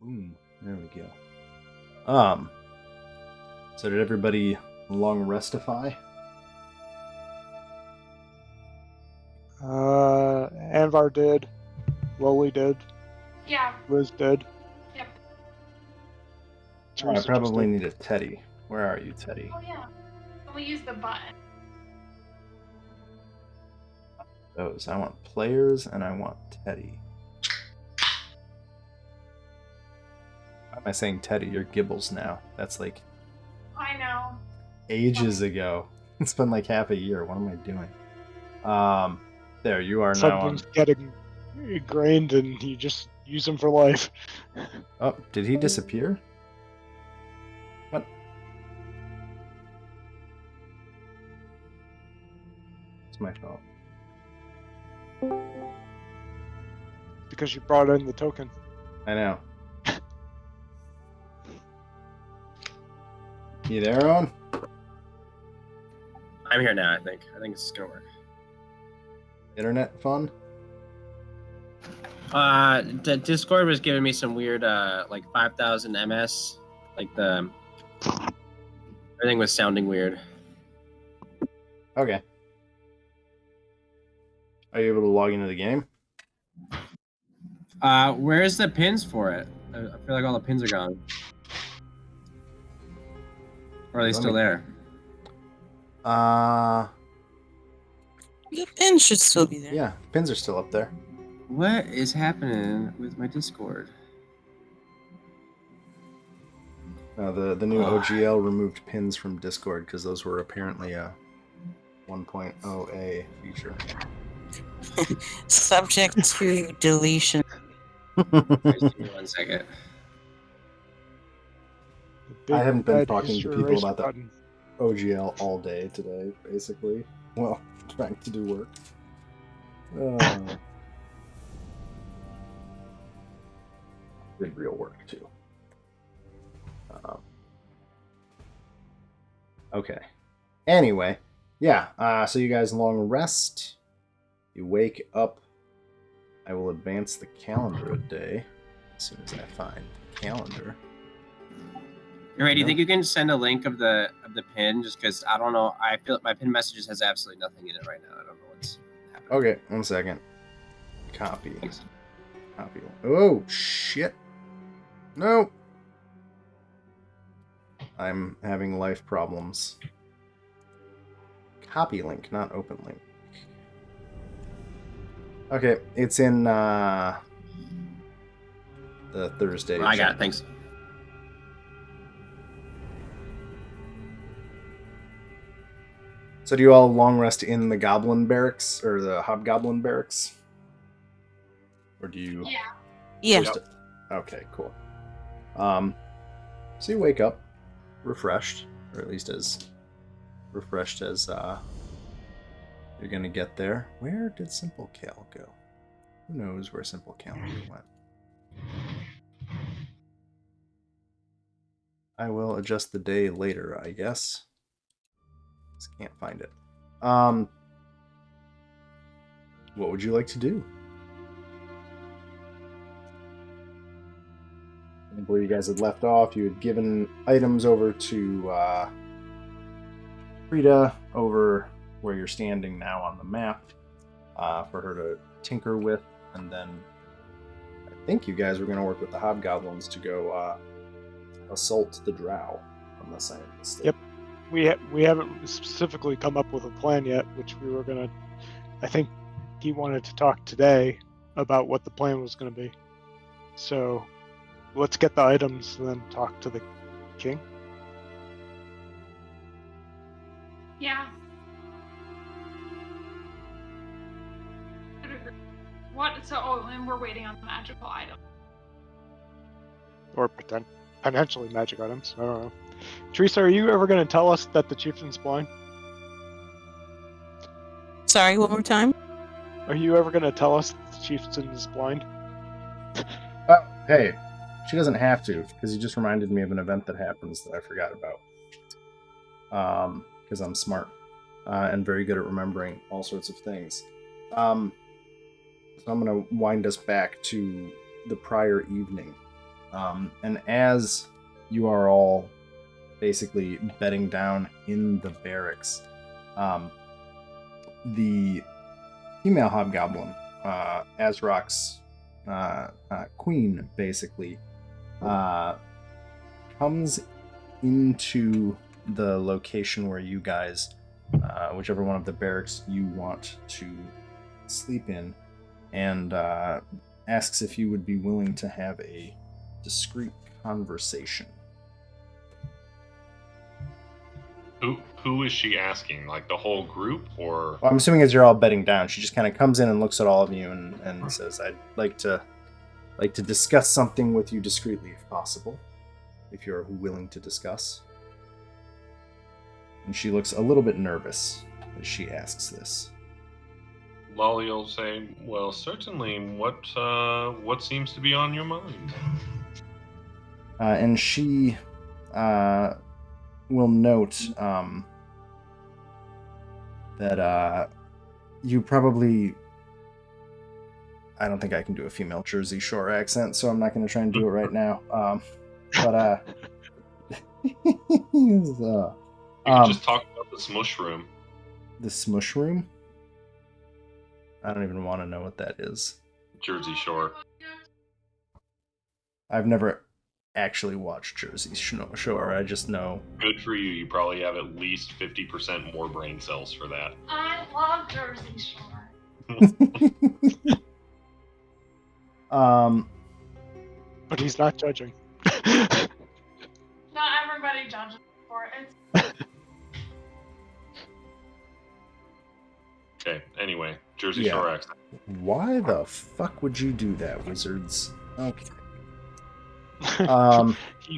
Boom. There we go. So did everybody long restify? Anvar did. Loli did. Yeah. Liz did. Yep. I probably need a Teddy. Where are you, Teddy? Oh yeah. We use the button. Those. I want players and I want Teddy. Why am I saying Teddy? You're Gibbles now. That's like I know. ages ago. It's been like half a year. What am I doing? There you are now on. Something's getting ingrained and you just use them for life. Oh, did he disappear? What? It's my fault. Because you brought in the token. I know. You there, Owen? I'm here now, I think. I think it's gonna work. Internet fun? The Discord was giving me some weird, like 5,000 MS. Like everything was sounding weird. Okay. Are you able to log into the game? Where's the pins for it? I feel like all the pins are gone. Or are they still there? The pins should still be there. Yeah, pins are still up there. What is happening with my Discord? The new OGL removed pins from Discord because those were apparently a 1.0a feature. Subject to deletion. Give me 1 second. I haven't been talking to people about the OGL all day today, basically. Well, trying to do work. Did real work, too. Okay. Anyway, yeah, so you guys long rest. You wake up. I will advance the calendar a day as soon as I find the calendar. Ray, do you think you can send a link of the pin? Just because I don't know, I feel my pin messages has absolutely nothing in it right now. I don't know what's happening. Okay, 1 second. Copy. Copy. Oh shit! No. I'm having life problems. Copy link, not open link. Okay, it's in the Thursday. I got it, thanks. So do you all long rest in the Goblin Barracks or the Hobgoblin Barracks? Or do you? Yeah. Okay, cool. So you wake up refreshed, or at least as refreshed as you're gonna get there. Where did Simple Cal go? Who knows where Simple Calendar went? I will adjust the day later, I guess. Just can't find it. What would you like to do? I believe you guys had left off. You had given items over to Frida over where you're standing now on the map for her to tinker with, and then I think you guys were going to work with the hobgoblins to go assault the Drow on the side of the state. Yep. We haven't specifically come up with a plan yet, which we were going to... I think he wanted to talk today about what the plan was going to be. So let's get the items and then talk to the king. Yeah. What? So, and we're waiting on the magical item. Or potentially magic items. I don't know. Teresa, are you ever going to tell us that the chieftain's blind? Sorry, one more time? Are you ever going to tell us that the chieftain is blind? Hey, she doesn't have to, because you just reminded me of an event that happens that I forgot about. Because I'm smart and very good at remembering all sorts of things. So I'm going to wind us back to the prior evening. And as you are all basically bedding down in the barracks, the female hobgoblin, Azrok's queen, basically, comes into the location where you guys, whichever one of the barracks you want to sleep in, and asks if you would be willing to have a discreet conversation. Who is she asking? Like the whole group, or? Well, I'm assuming as you're all bedding down, she just kind of comes in and looks at all of you and says, "I'd like to discuss something with you discreetly, if possible, if you're willing to discuss." And she looks a little bit nervous as she asks this. Lolly will say, "Well, certainly. What seems to be on your mind?" And she will note that you probably... I don't think I can do a female Jersey Shore accent, so I'm not going to try and do it right now. But You could just talk about the smush room. The smush room? I don't even want to know what that is. Jersey Shore. I've never actually watched Jersey Shore. I just know. Good for you. You probably have at least 50% more brain cells for that. I love Jersey Shore. But he's not judging. Not everybody judges for it. Okay, anyway, Jersey Yeah. Shore accent. Why the fuck would you do that, wizards? Okay.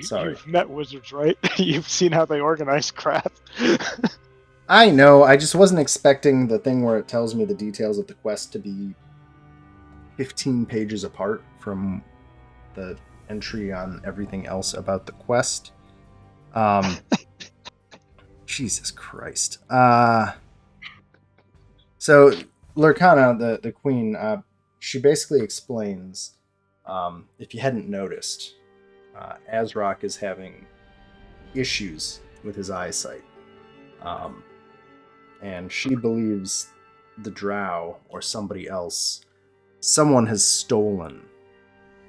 Sorry. You've met wizards, right? You've seen how they organize crap. I know, I just wasn't expecting the thing where it tells me the details of the quest to be 15 pages apart from the entry on everything else about the quest. Jesus Christ. So Lurkana, the queen, she basically explains, if you hadn't noticed, Azrok is having issues with his eyesight. And she believes the Drow or somebody else, someone has stolen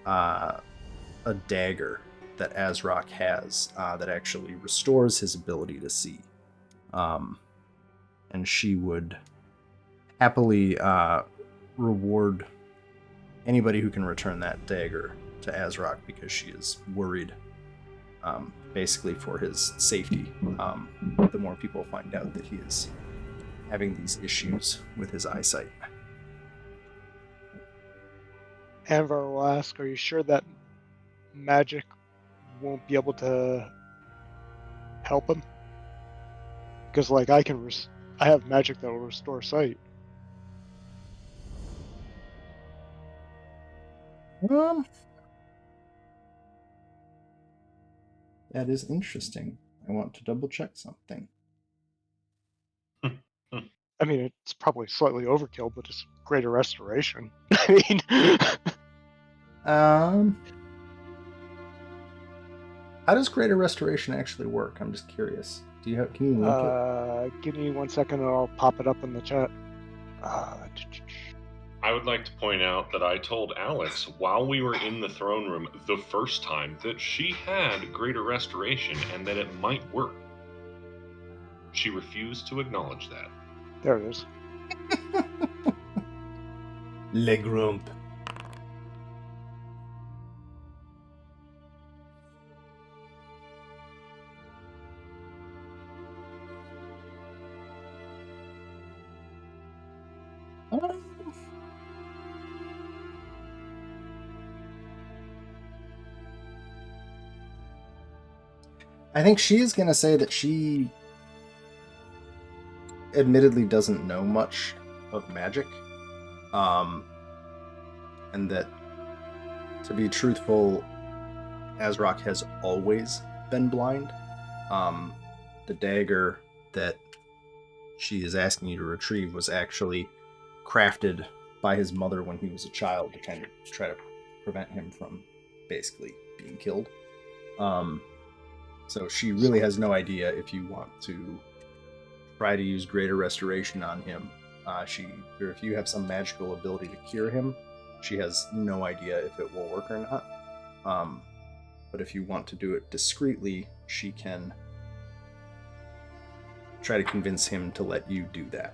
a dagger that Azrok has that actually restores his ability to see. And she would happily reward anybody who can return that dagger to Azrok because she is worried, basically for his safety. The more people find out that he is having these issues with his eyesight. Anvar will ask, are you sure that magic won't be able to help him? Because, like, I have magic that will restore sight. That is interesting. I want to double check something. I mean, it's probably slightly overkill, but it's greater restoration. I mean, how does greater restoration actually work? I'm just curious. Can you link it? give me 1 second and I'll pop it up in the chat. I would like to point out that I told Alex while we were in the throne room the first time that she had greater restoration and that it might work. She refused to acknowledge that. There it is. Le Grump. I think she is going to say that she admittedly doesn't know much of magic. And that, to be truthful, Azrok has always been blind. The dagger that she is asking you to retrieve was actually crafted by his mother when he was a child to kind of try to prevent him from basically being killed. So she really has no idea if you want to try to use Greater Restoration on him. Or if you have some magical ability to cure him, she has no idea if it will work or not. But if you want to do it discreetly, she can try to convince him to let you do that.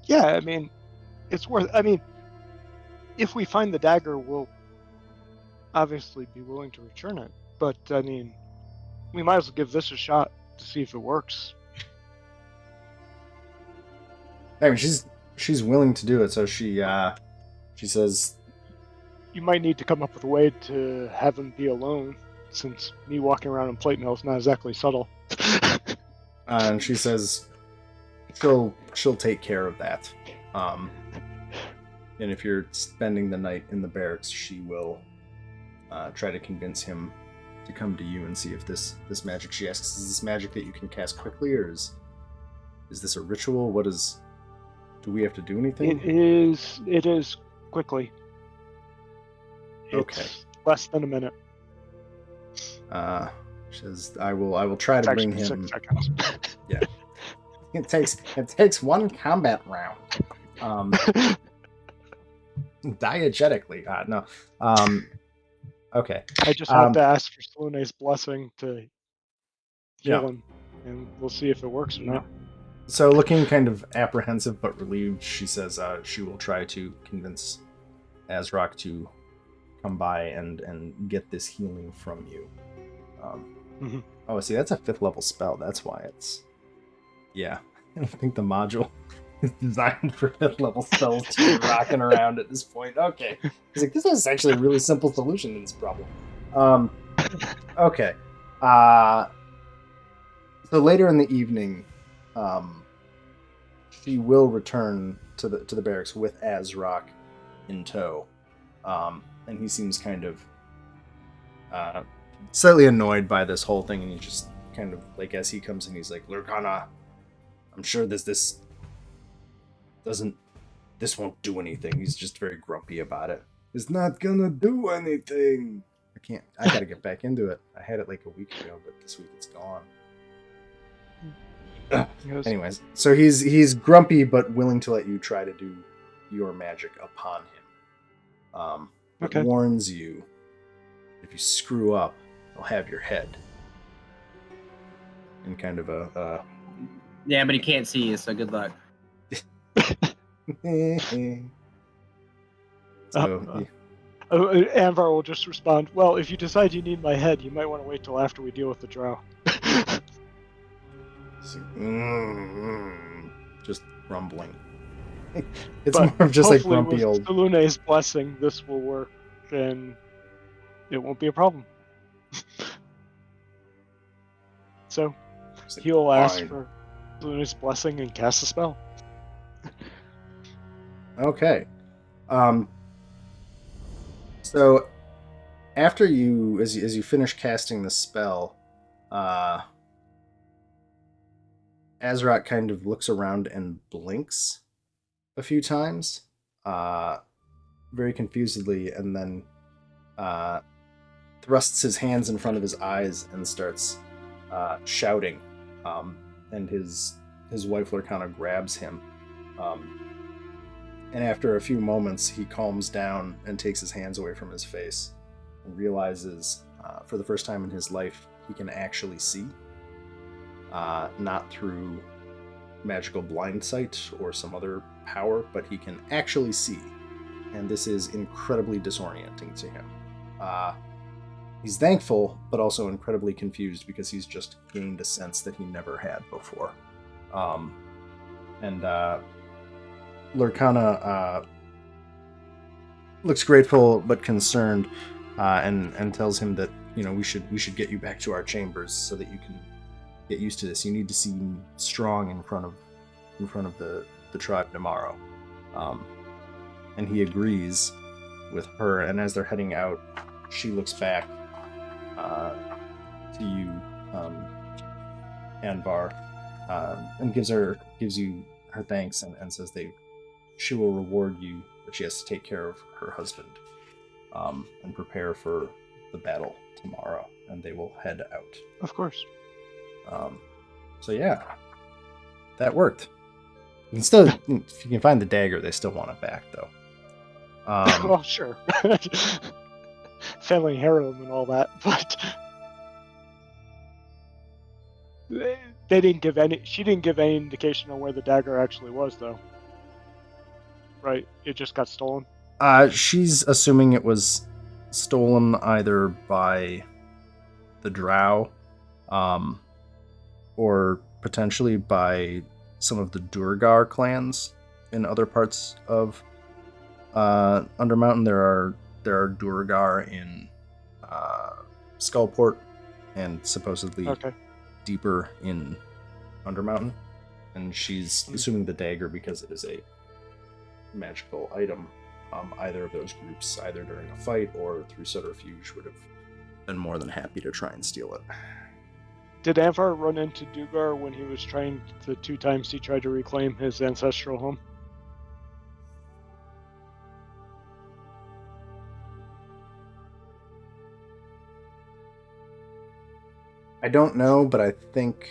Yeah, I mean, it's worth. I mean, if we find the dagger, we'll obviously be willing to return it. But I mean, we might as well give this a shot to see if it works. I mean, she's willing to do it, so she says, You might need to come up with a way to have him be alone, since me walking around in plate mail is not exactly subtle. and she says she'll take care of that. And if you're spending the night in the barracks, she will try to convince him to come to you and see if this magic, she asks, is this magic that you can cast quickly, or is this a ritual? Do we have to do anything? It is quickly. Okay. It's less than a minute. She says, I will try to bring him. 6 seconds. Yeah. It takes one combat round. Diegetically. No. Okay. I just have to ask for Slune's blessing to heal Yeah. him, and we'll see if it works or not. So, looking kind of apprehensive but relieved, she says she will try to convince Azrock to come by and get this healing from you. Mhm. Oh, see, that's a 5th level spell. That's why it's... Yeah. I don't think the module is designed for 5th level spells to be rocking around at this point. Okay. He's like, this is actually a really simple solution to this problem. Okay. So later in the evening, she will return to the barracks with Azrock in tow. And he seems kind of slightly annoyed by this whole thing, and he just kind of, like, as he comes in, he's like, Lurkana, I'm sure this won't do anything. He's just very grumpy about it. It's not gonna do anything. I gotta get back into it. I had it like a week ago, but this week it's gone. Anyways, so he's grumpy but willing to let you try to do your magic upon him. But Okay. warns you, if you screw up, I'll have your head. In kind of a Yeah, but he can't see you, so good luck. so Anvar will just respond, well, if you decide you need my head, you might want to wait till after we deal with the Drow. just grumbling. It's But more of just like hopefully grumpy old. with Lune's blessing, this will work, and it won't be a problem. So he'll ask for Lune's blessing and cast a spell. Okay. So after you, as you finish casting the spell, Azrock kind of looks around and blinks a few times, very confusedly, and then thrusts his hands in front of his eyes and starts shouting. And his wife Lurkana grabs him. And after a few moments, he calms down and takes his hands away from his face and realizes, for the first time in his life, he can actually see. Not through magical blind sight or some other power, but he can actually see. And this is incredibly disorienting to him. He's thankful, but also incredibly confused because he's just gained a sense that he never had before. And Lurkana looks grateful but concerned, and tells him that, you know, we should get you back to our chambers so that you can get used to this. You need to seem strong in front of the tribe tomorrow. And he agrees with her, and as they're heading out, she looks back to you, Anvar, and gives you her thanks, and says she will reward you, but she has to take care of her husband. and prepare for the battle tomorrow, and they will head out. Of course. So yeah, that worked. You can still, if you can find the dagger, they still want it back though. Well, sure. Family heirloom and all that, but they didn't give any. She didn't give any indication on where the dagger actually was, though. Right? It just got stolen. She's assuming it was stolen either by the Drow, or potentially by some of the Durgar clans in other parts of Undermountain. There are Durgar in Skullport, and supposedly deeper in Undermountain. And she's assuming the dagger because it is a magical item. Either of those groups, either during a fight or through subterfuge, would have been more than happy to try and steal it. Did Avar run into Dugar when he was trying the 2 times he tried to reclaim his ancestral home? I don't know, but I think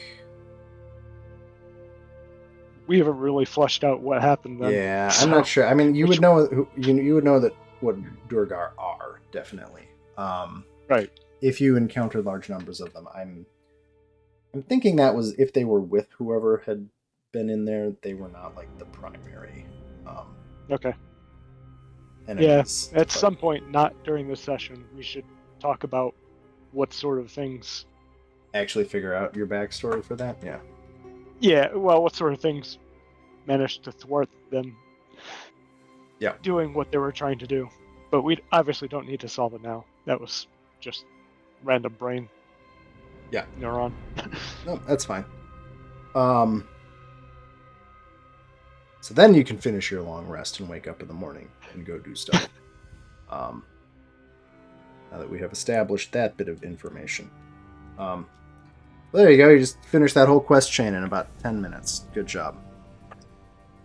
we haven't really fleshed out what happened then. Yeah, I'm not sure. I mean, you would know you would know that what Durgar are, definitely. Right. If you encounter large numbers of them, I'm thinking that was if they were with whoever had been in there, they were not like the primary. Okay. Enemies, at some point, not during this session, we should talk about what sort of things. Actually, figure out your backstory for that. Yeah. Yeah. Well, what sort of things managed to thwart them? Yeah. Doing what they were trying to do, but we obviously don't need to solve it now. That was just random brain. Yeah. Neuron. No, that's fine. So then you can finish your long rest and wake up in the morning and go do stuff. Now that we have established that bit of information. Well, there you go. You just finished that whole quest chain in about 10 minutes. Good job.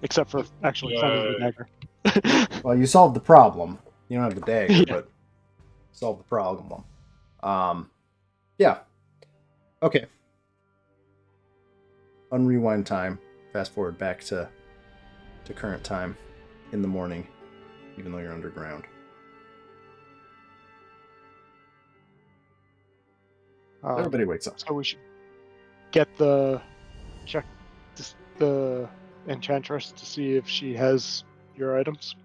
Except for actually finding the dagger. Well, you solved the problem. You don't have the dagger, Yeah. but solved the problem. Yeah. Okay. Unrewind time. Fast forward back to current time in the morning, even though you're underground. Everybody wakes up. So we should check the enchantress to see if she has your items.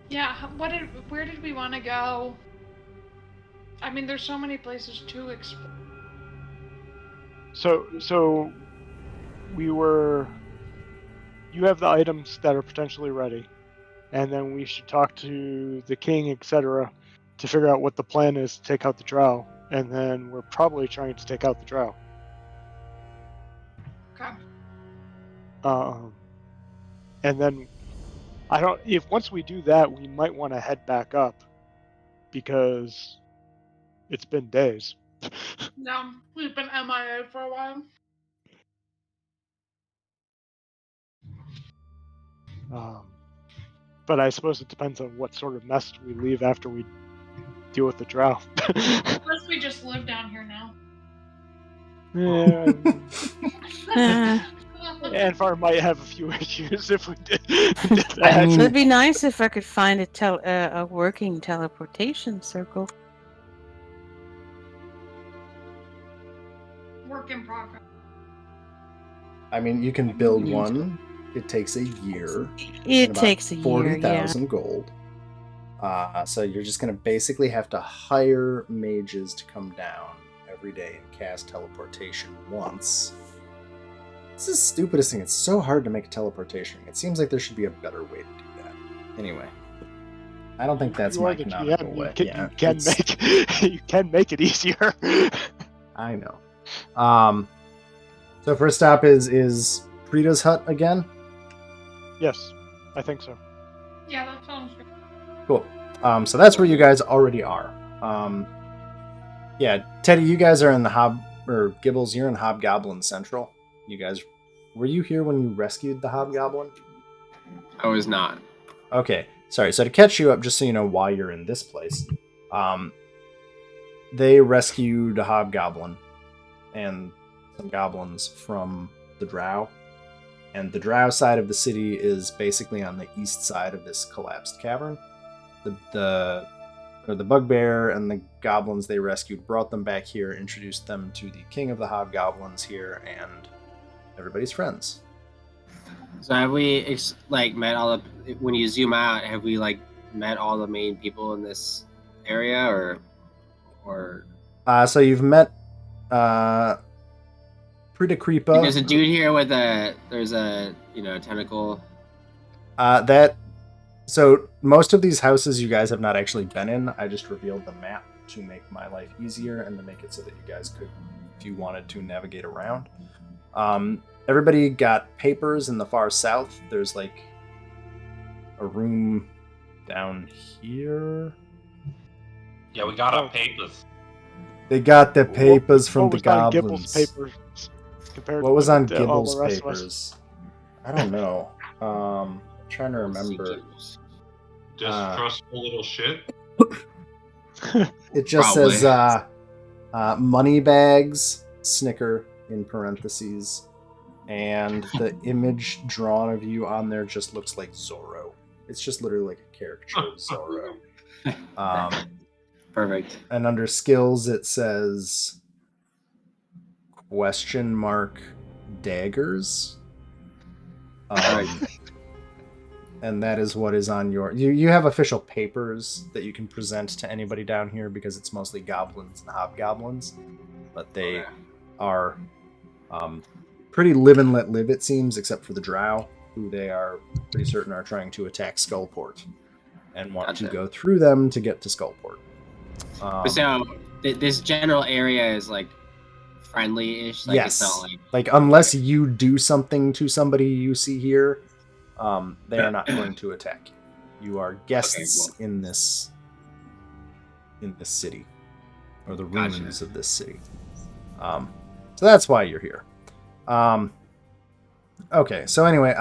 Yeah, where did we want to go? I mean, there's so many places to explore. So you have the items that are potentially ready, and then we should talk to the king, etc., to figure out what the plan is to take out the Drow, and then we're probably trying to take out the Drow. Okay. And then once we do that, we might want to head back up because it's been days. No, we've been MIA for a while. But I suppose it depends on what sort of mess we leave after we deal with the Drow. Unless we just live down here now. Yeah. Uh, Anfar might have a few issues if we did that. I mean, it'd be nice if I could find a working teleportation circle. Work in progress. I mean, you can build one. It takes a year. It takes a year, 40,000 gold. So you're just going to basically have to hire mages to come down every day and cast teleportation once. This is the stupidest thing. It's so hard to make a teleportation. It seems like there should be a better way to do that. Anyway, I don't think that's You my are the canonical GM. way. You can make it easier. I know. So first stop is Prita's hut again. Yes, I think so. Yeah, that sounds good. Cool. So that's where you guys already are. Yeah, Teddy, you guys are in the Gibbles, you're in Hobgoblin Central. You guys were you here when you rescued the hobgoblin? I was not. Okay, sorry. So to catch you up, just so you know why you're in this place, they rescued a hobgoblin and some goblins from the Drow, and the Drow side of the city is basically on the east side of this collapsed cavern. The bugbear and the goblins they rescued brought them back here, introduced them to the king of the hobgoblins here, and everybody's friends. So have we met all the? When you zoom out, have we met all the main people in this area, or? So you've met Prita Creepa. There's a dude here with there's a tentacle. So most of these houses you guys have not actually been in. I just revealed the map to make my life easier and to make it so that you guys could, if you wanted to, navigate around. Everybody got papers in the far south. There's a room down here. Yeah, we got our papers. They got the papers from the goblins. What was on Gibble's papers compared What was on to all Gibble's the rest of us? papers? I don't know. Trying to remember. Distrustful little shit. It just Probably. says money bags, snicker in parentheses, and the image drawn of you on there just looks like Zorro. It's just literally like a caricature of Zorro. Perfect. And under skills it says ? Daggers. And that is what is on your... You have official papers that you can present to anybody down here because it's mostly goblins and hobgoblins. But they are pretty live and let live, it seems, except for the Drow, who they are pretty certain are trying to attack Skullport and want to go through them to get to Skullport. So this general area is friendly-ish? Yes. It's not unless you do something to somebody you see here, they are not going to attack you. You are guests in this city, or the ruins of this city. So that's why you're here. Okay, so anyway,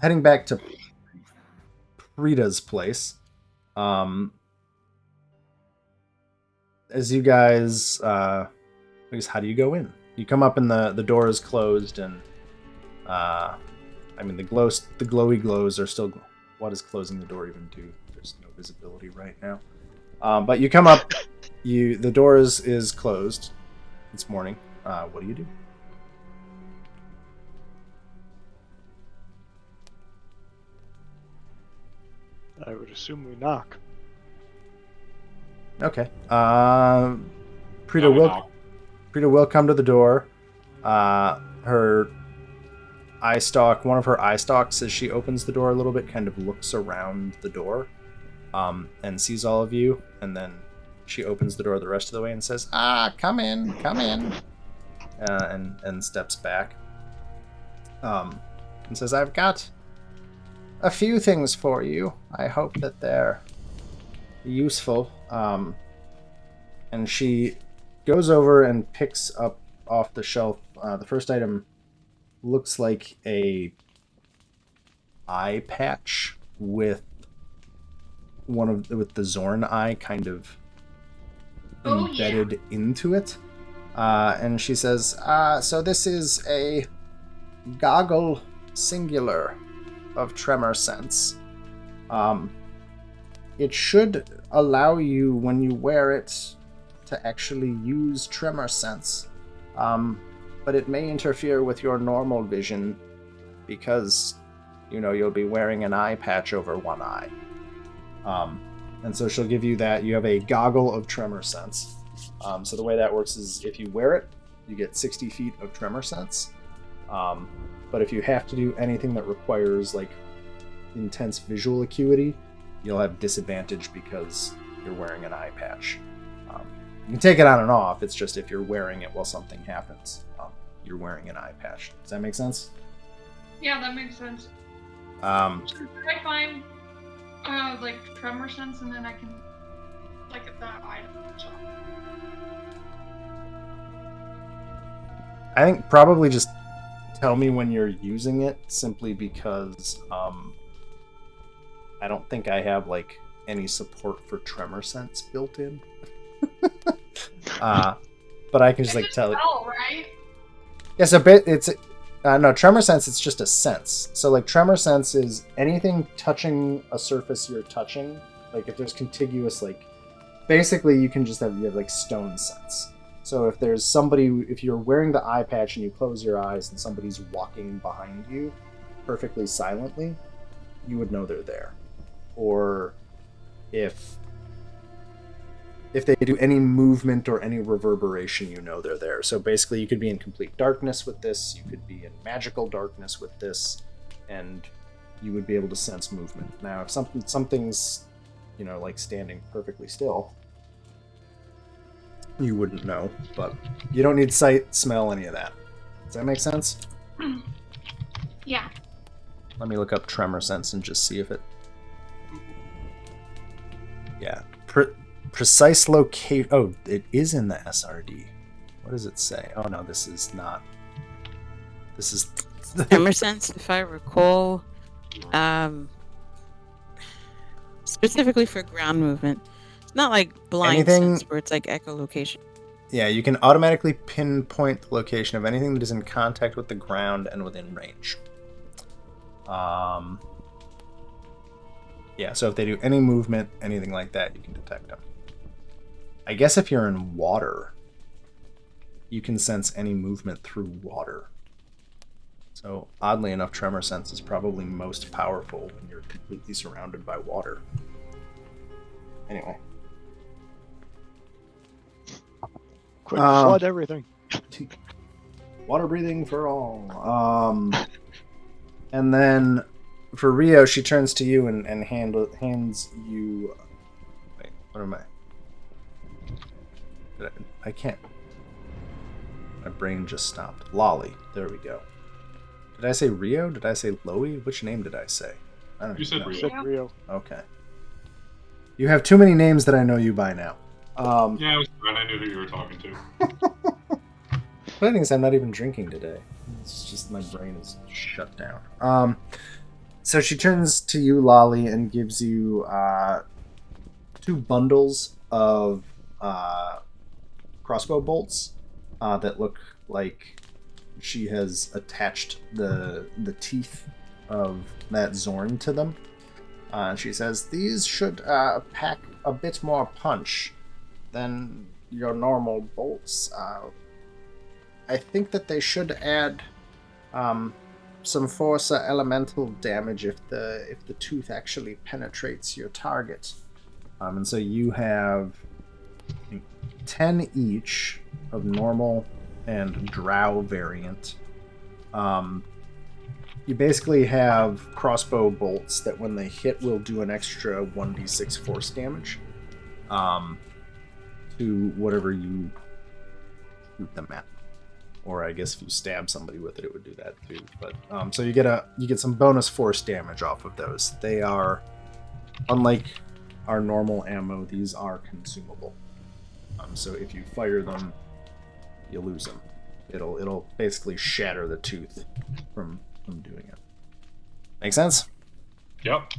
heading back to Prita's place. As you guys, I guess, how do you go in? You come up and the door is closed, and the glowy glows are still. What does closing the door even do? There's no visibility right now. But you come up, the door is closed. It's morning. What do you do? I would assume we knock. Okay. Prita will come to the door. Her eye stalk, one of her eye stalks, as she opens the door a little bit, kind of looks around the door, and sees all of you, and then she opens the door the rest of the way and says, come in, and steps back, and says, I've got a few things for you. I hope that they're useful. And she goes over and picks up off the shelf. The first item looks like a eye patch with the Zorn eye kind of embedded into it. And she says, so this is a goggle singular of tremor sense. It should allow you, when you wear it, to actually use tremor sense. But it may interfere with your normal vision because, you'll be wearing an eye patch over one eye. And so she'll give you that. You have a goggle of tremor sense. So the way that works is if you wear it, you get 60 feet of tremor sense. But if you have to do anything that requires intense visual acuity, you'll have disadvantage because you're wearing an eye patch. You can take it on and off. It's just if you're wearing it while something happens, you're wearing an eye patch. Does that make sense? Yeah, that makes sense. Should I find tremor sense, and then I can get that item? So. I think probably just tell me when you're using it, simply because I don't think I have like any support for tremor sense built in. But I can just like tell it. Right? Yeah, so it's no tremor sense. It's just a sense. So like tremor sense is anything touching a surface you're touching. Like if there's contiguous, like basically you can just have like stone sense. So if there's somebody, if you're wearing the eye patch and you close your eyes and somebody's walking behind you perfectly silently, you would know they're there. Or if they do any movement or any reverberation, you know they're there. So basically you could be in complete darkness with this, you could be in magical darkness with this, and you would be able to sense movement. Now if something's, you know, like standing perfectly still, you wouldn't know, but you don't need sight, smell, any of that. Does that make sense? Yeah. Let me look up tremor sense and just see if it... Yeah. Precise locate. Oh, it is in the SRD. What does it say? Oh no, this is not. This is. Tremor sense, if I recall, specifically for ground movement. It's not like blind sense where it's like echolocation. Yeah, you can automatically pinpoint the location of anything that is in contact with the ground and within range. Yeah, so if they do any movement, anything like that, you can detect them. I guess if you're in water, you can sense any movement through water. So, oddly enough, tremor sense is probably most powerful when you're completely surrounded by water. Anyway. Quick, flood everything. Water breathing for all. And then for Rio, she turns to you and hands you... Wait, what am I? I can't. My brain just stopped. Lolly. There we go. Did I say Rio? Did I say Loey? Which name did I say? I don't You said know. Rio. Said Rio. Okay. You have too many names that I know you by now. Yeah, I was fine. I knew who you were talking to. But I think I'm not even drinking today. It's just my brain is shut down. So she turns to you, Lolly, and gives you 2 bundles of crossbow bolts that look like she has attached the teeth of that Zorn to them. She says, these should pack a bit more punch than your normal bolts. I think that they should add some force or elemental damage if the tooth actually penetrates your target. And so you have 10 each of normal and Drow variant. You basically have crossbow bolts that when they hit will do an extra 1d6 force damage to whatever you shoot them at. Or I guess if you stab somebody with it, it would do that too. But so you get some bonus force damage off of those. They are, unlike our normal ammo, these are consumable. So if you fire them, you lose them. It'll basically shatter the tooth from doing it. Make sense? Yep.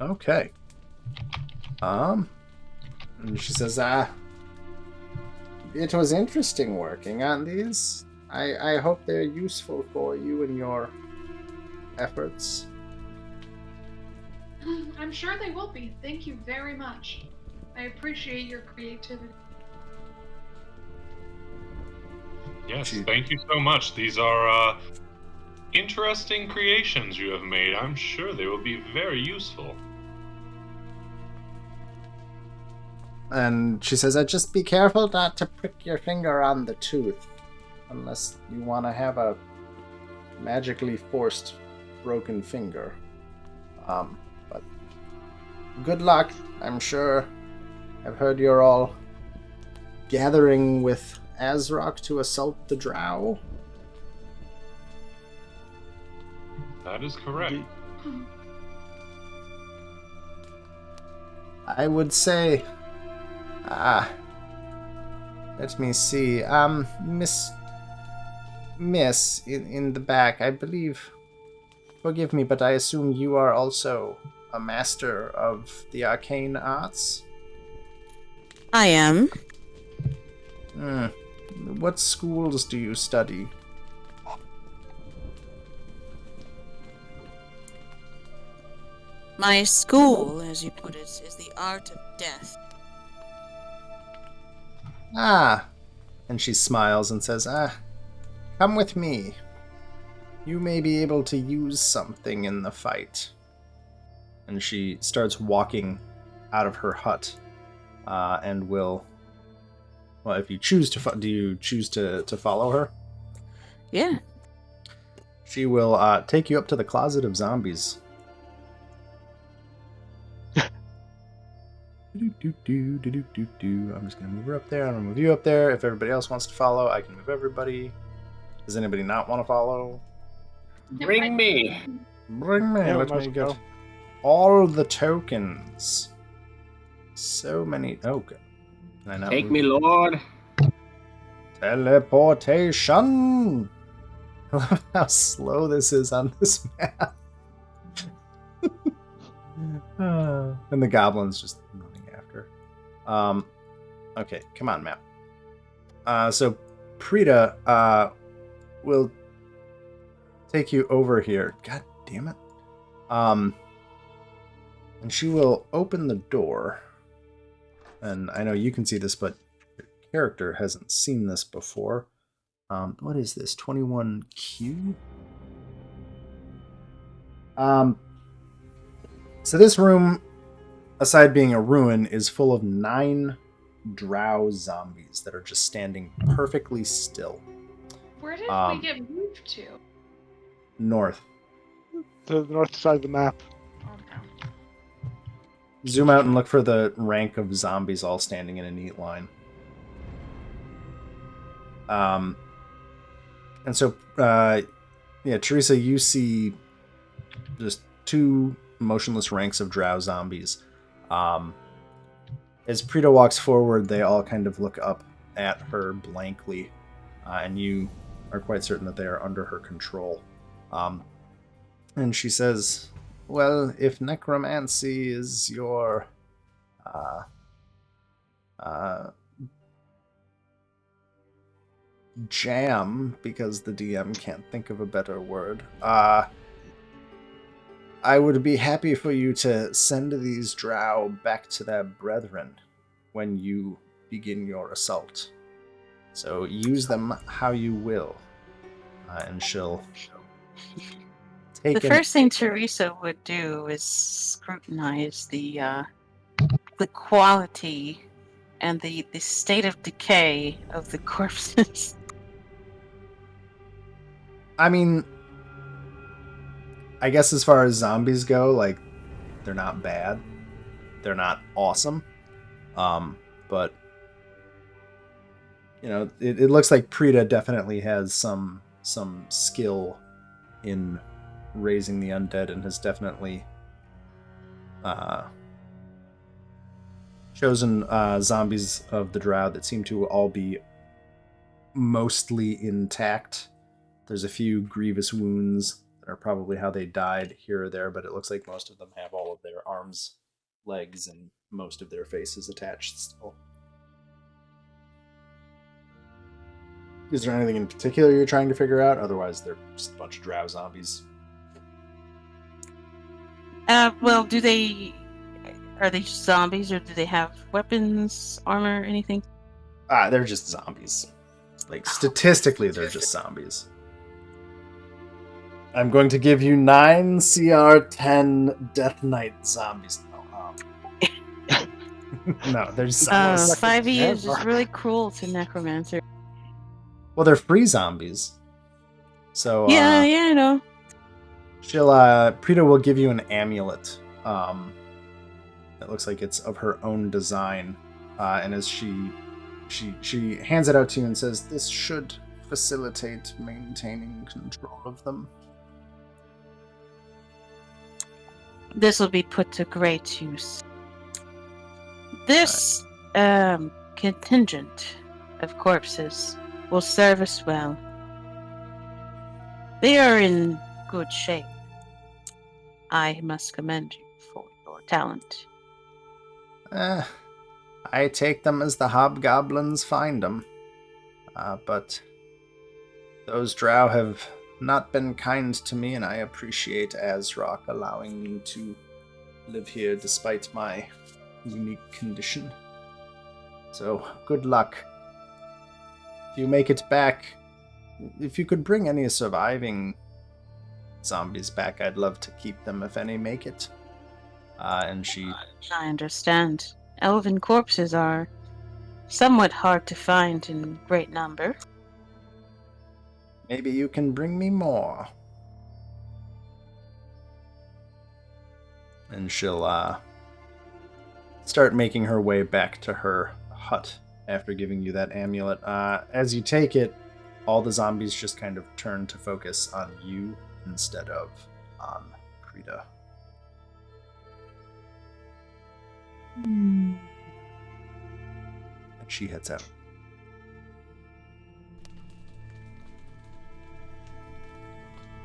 Okay. And she says, it was interesting working on these. I hope they're useful for you in your efforts. I'm sure they will be. Thank you very much. I appreciate your creativity. Yes, thank you so much. These are interesting creations you have made. I'm sure they will be very useful. And she says, just be careful not to prick your finger on the tooth. Unless you want to have a magically forced broken finger. But good luck. I'm sure I've heard you're all gathering with Azrock to assault the Drow. That is correct. I would say, Let me see. Miss, in the back, I believe. Forgive me, but I assume you are also a master of the arcane arts? I am. What schools do you study? My school, as you put it, is the art of death. Ah, and she smiles and says, come with me. You may be able to use something in the fight. And she starts walking out of her hut, and will... Well, if you choose to... do you choose to follow her? Yeah. She will take you up to the closet of zombies. I'm just going to move her up there. I'm going to move you up there. If everybody else wants to follow, I can move everybody. Does anybody not want to follow? Bring me. Bring me. Yeah, Let might me as get well. all the tokens. So many. Oh, good. Can I not Take move me, you? Lord. Teleportation. I love how slow this is on this map. And the goblin's just running after. Okay, come on, map. So Prita will take you over here. God damn it. And she will open the door. And I know you can see this, but your character hasn't seen this before. What is this? 21Q? So this room, aside being a ruin, is full of 9 drow zombies that are just standing perfectly still. Where did we get moved to? North. To the north side of the map. Okay. Zoom out and look for the rank of zombies all standing in a neat line. And so, Teresa, you see just 2 motionless ranks of drow zombies. As Prita walks forward, they all kind of look up at her blankly, and you are quite certain that they are under her control. And she says, well, if necromancy is your jam, because the DM can't think of a better word, I would be happy for you to send these drow back to their brethren when you begin your assault. So use them how you will. And she'll take The first thing Teresa would do is scrutinize the quality and the state of decay of the corpses. I mean, I guess as far as zombies go, like, they're not bad. They're not awesome. But, you know, it looks like Prita definitely has some skill in raising the undead and has definitely chosen zombies of the drow that seem to all be mostly intact. There's a few grievous wounds that are probably how they died here or there, but it looks like most of them have all of their arms, legs, and most of their faces attached still. Is there anything in particular you're trying to figure out? Otherwise, they're just a bunch of drow zombies. Well, are they just zombies, or do they have weapons, armor, anything? They're just zombies. Like, statistically, they're just zombies. I'm going to give you 9 CR 10 Death Knight zombies. No, they're zombies. 5e is just really cruel to necromancer. Well, they're free zombies. So Yeah, I know. Prita will give you an amulet. That looks like it's of her own design. And as she hands it out to you and says, "This should facilitate maintaining control of them." This will be put to great use. This contingent of corpses will serve us well. They are in good shape. I must commend you for your talent. I take them as the hobgoblins find them. But those drow have not been kind to me, and I appreciate Azrock allowing me to live here despite my unique condition. So, good luck. If you make it back, if you could bring any surviving zombies back, I'd love to keep them if any make it. And she... I understand. Elven corpses are somewhat hard to find in great number. Maybe you can bring me more. And she'll start making her way back to her hut after giving you that amulet. As you take it, all the zombies just kind of turn to focus on you instead of on Krita. And she heads out.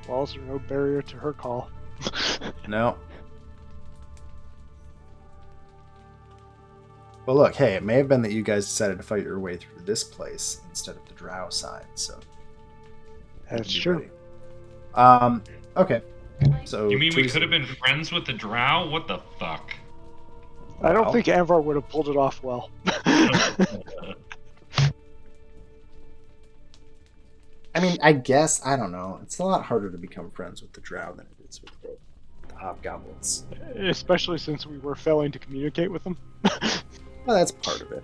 Walls are no barrier to her call. No. Well, look, hey, it may have been that you guys decided to fight your way through this place instead of the Drow side, so... That's true. Okay. So You mean we Teresa- could have been friends with the Drow? What the fuck? I don't Wow. think Anvar would have pulled it off well. I mean, I guess, I don't know. It's a lot harder to become friends with the Drow than it is with the Hobgoblins. Especially since we were failing to communicate with them. Well, that's part of it.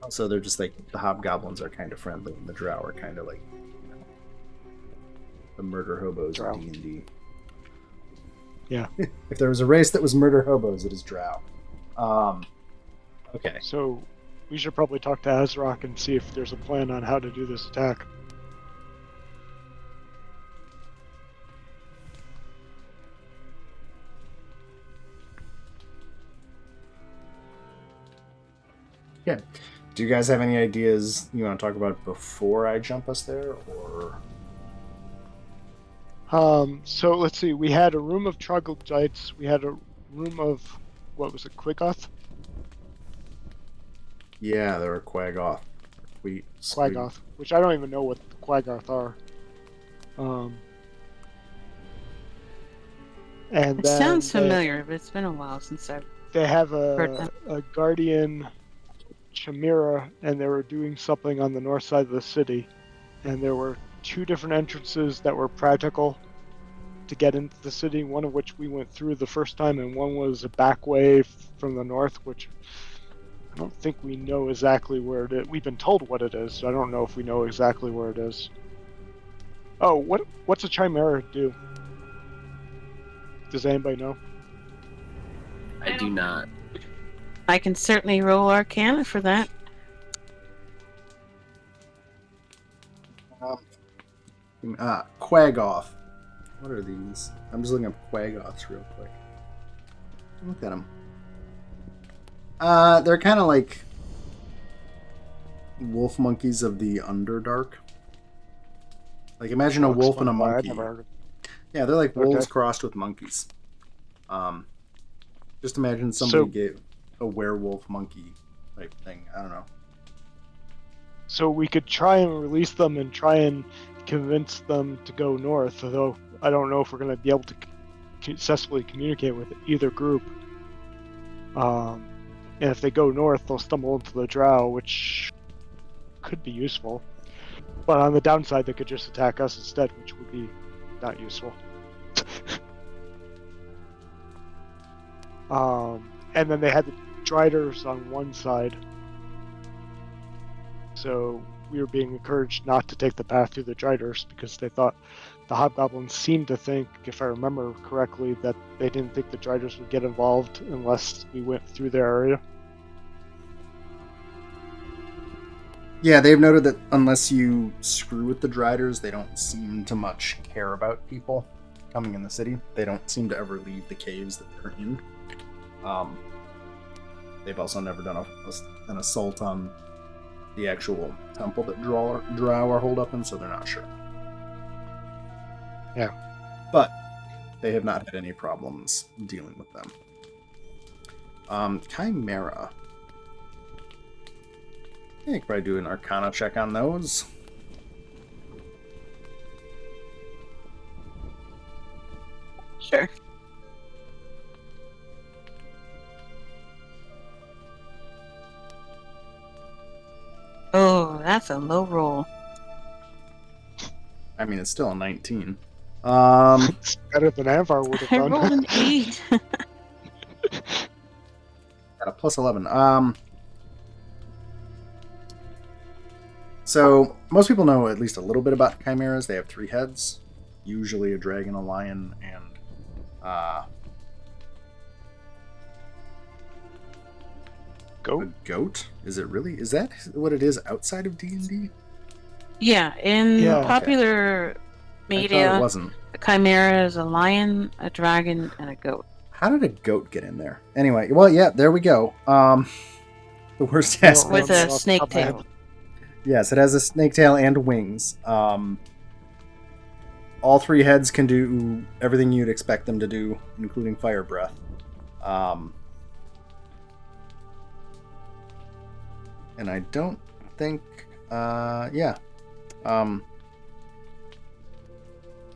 Also, they're just like, the Hobgoblins are kind of friendly, and the Drow are kind of like, you know, the murder hobos Drow. of D&D. Yeah. If there was a race that was murder hobos, it is Drow. Okay. So we should probably talk to Azrock and see if there's a plan on how to do this attack. Yeah. Do you guys have any ideas you want to talk about before I jump us there, or... So let's see. We had a room of troglodytes. We had a room of, what was it, Quigoth? Yeah, there are Quagoth. Quagoth, which I don't even know what the Quagoth are. And It then sounds familiar, but it's been a while since I've they have heard that. a guardian chimera, and they were doing something on the north side of the city, and there were two different entrances that were practical to get into the city, one of which we went through the first time, and one was a back way from the north, which I don't think we know exactly where it is. We've been told what it is, so I don't know if we know exactly where it is. Oh, what's a chimera do? Does anybody know? I do not. I can certainly roll Arcana for that. Quagoth. What are these? I'm just looking up Quagoths real quick. Look at them. They're kind of like wolf monkeys of the Underdark. Like, imagine a Looks wolf and a fun, but I've monkey. never heard of it. Yeah, they're like wolves Okay. crossed with monkeys. Just imagine somebody gave a werewolf monkey type thing. I don't know. So we could try and release them and try and convince them to go north, although I don't know if we're going to be able to successfully communicate with either group. And if they go north, they'll stumble into the Drow, which could be useful. But on the downside, they could just attack us instead, which would be not useful. And then they had the Driders on one side. So we were being encouraged not to take the path through the Driders because they thought the Hobgoblins seemed to think, if I remember correctly, that they didn't think the Driders would get involved unless we went through their area. Yeah, they've noted that unless you screw with the Driders, they don't seem to much care about people coming in the city. They don't seem to ever leave the caves that they're in. they've also never done an assault on the actual temple that Drow are holed up in, so they're not sure. Yeah. But they have not had any problems dealing with them. Chimera. I think probably do an Arcana check on those. Sure. Oh, that's a low roll. I mean, it's still a 19. It's better than Avar would have I done. rolled an 8. Got a plus 11. So, most people know at least a little bit about chimeras. They have 3 heads, usually a dragon, a lion, and Goat? a goat. Is it really? Is that what it is outside of D&D? Yeah, in Yeah. popular I thought media, it wasn't. the chimera is a lion, a dragon, and a goat. How did a goat get in there? Anyway, well, yeah, there we go. The worst I don't aspect. With remember a off the snake top of my head. tail. Yes, it has a snake tail and wings. All 3 heads can do everything you'd expect them to do, including fire breath. And I don't think, yeah. And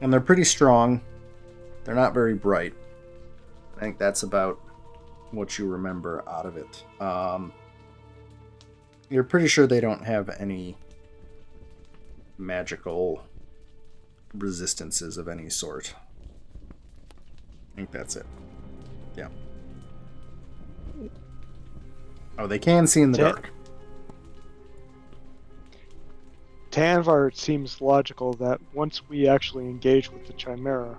they're pretty strong. They're not very bright. I think that's about what you remember out of it. You're pretty sure they don't have any magical resistances of any sort. I think that's it. Yeah. Oh, they can see in the dark. To Anvar, it seems logical that once we actually engage with the Chimera,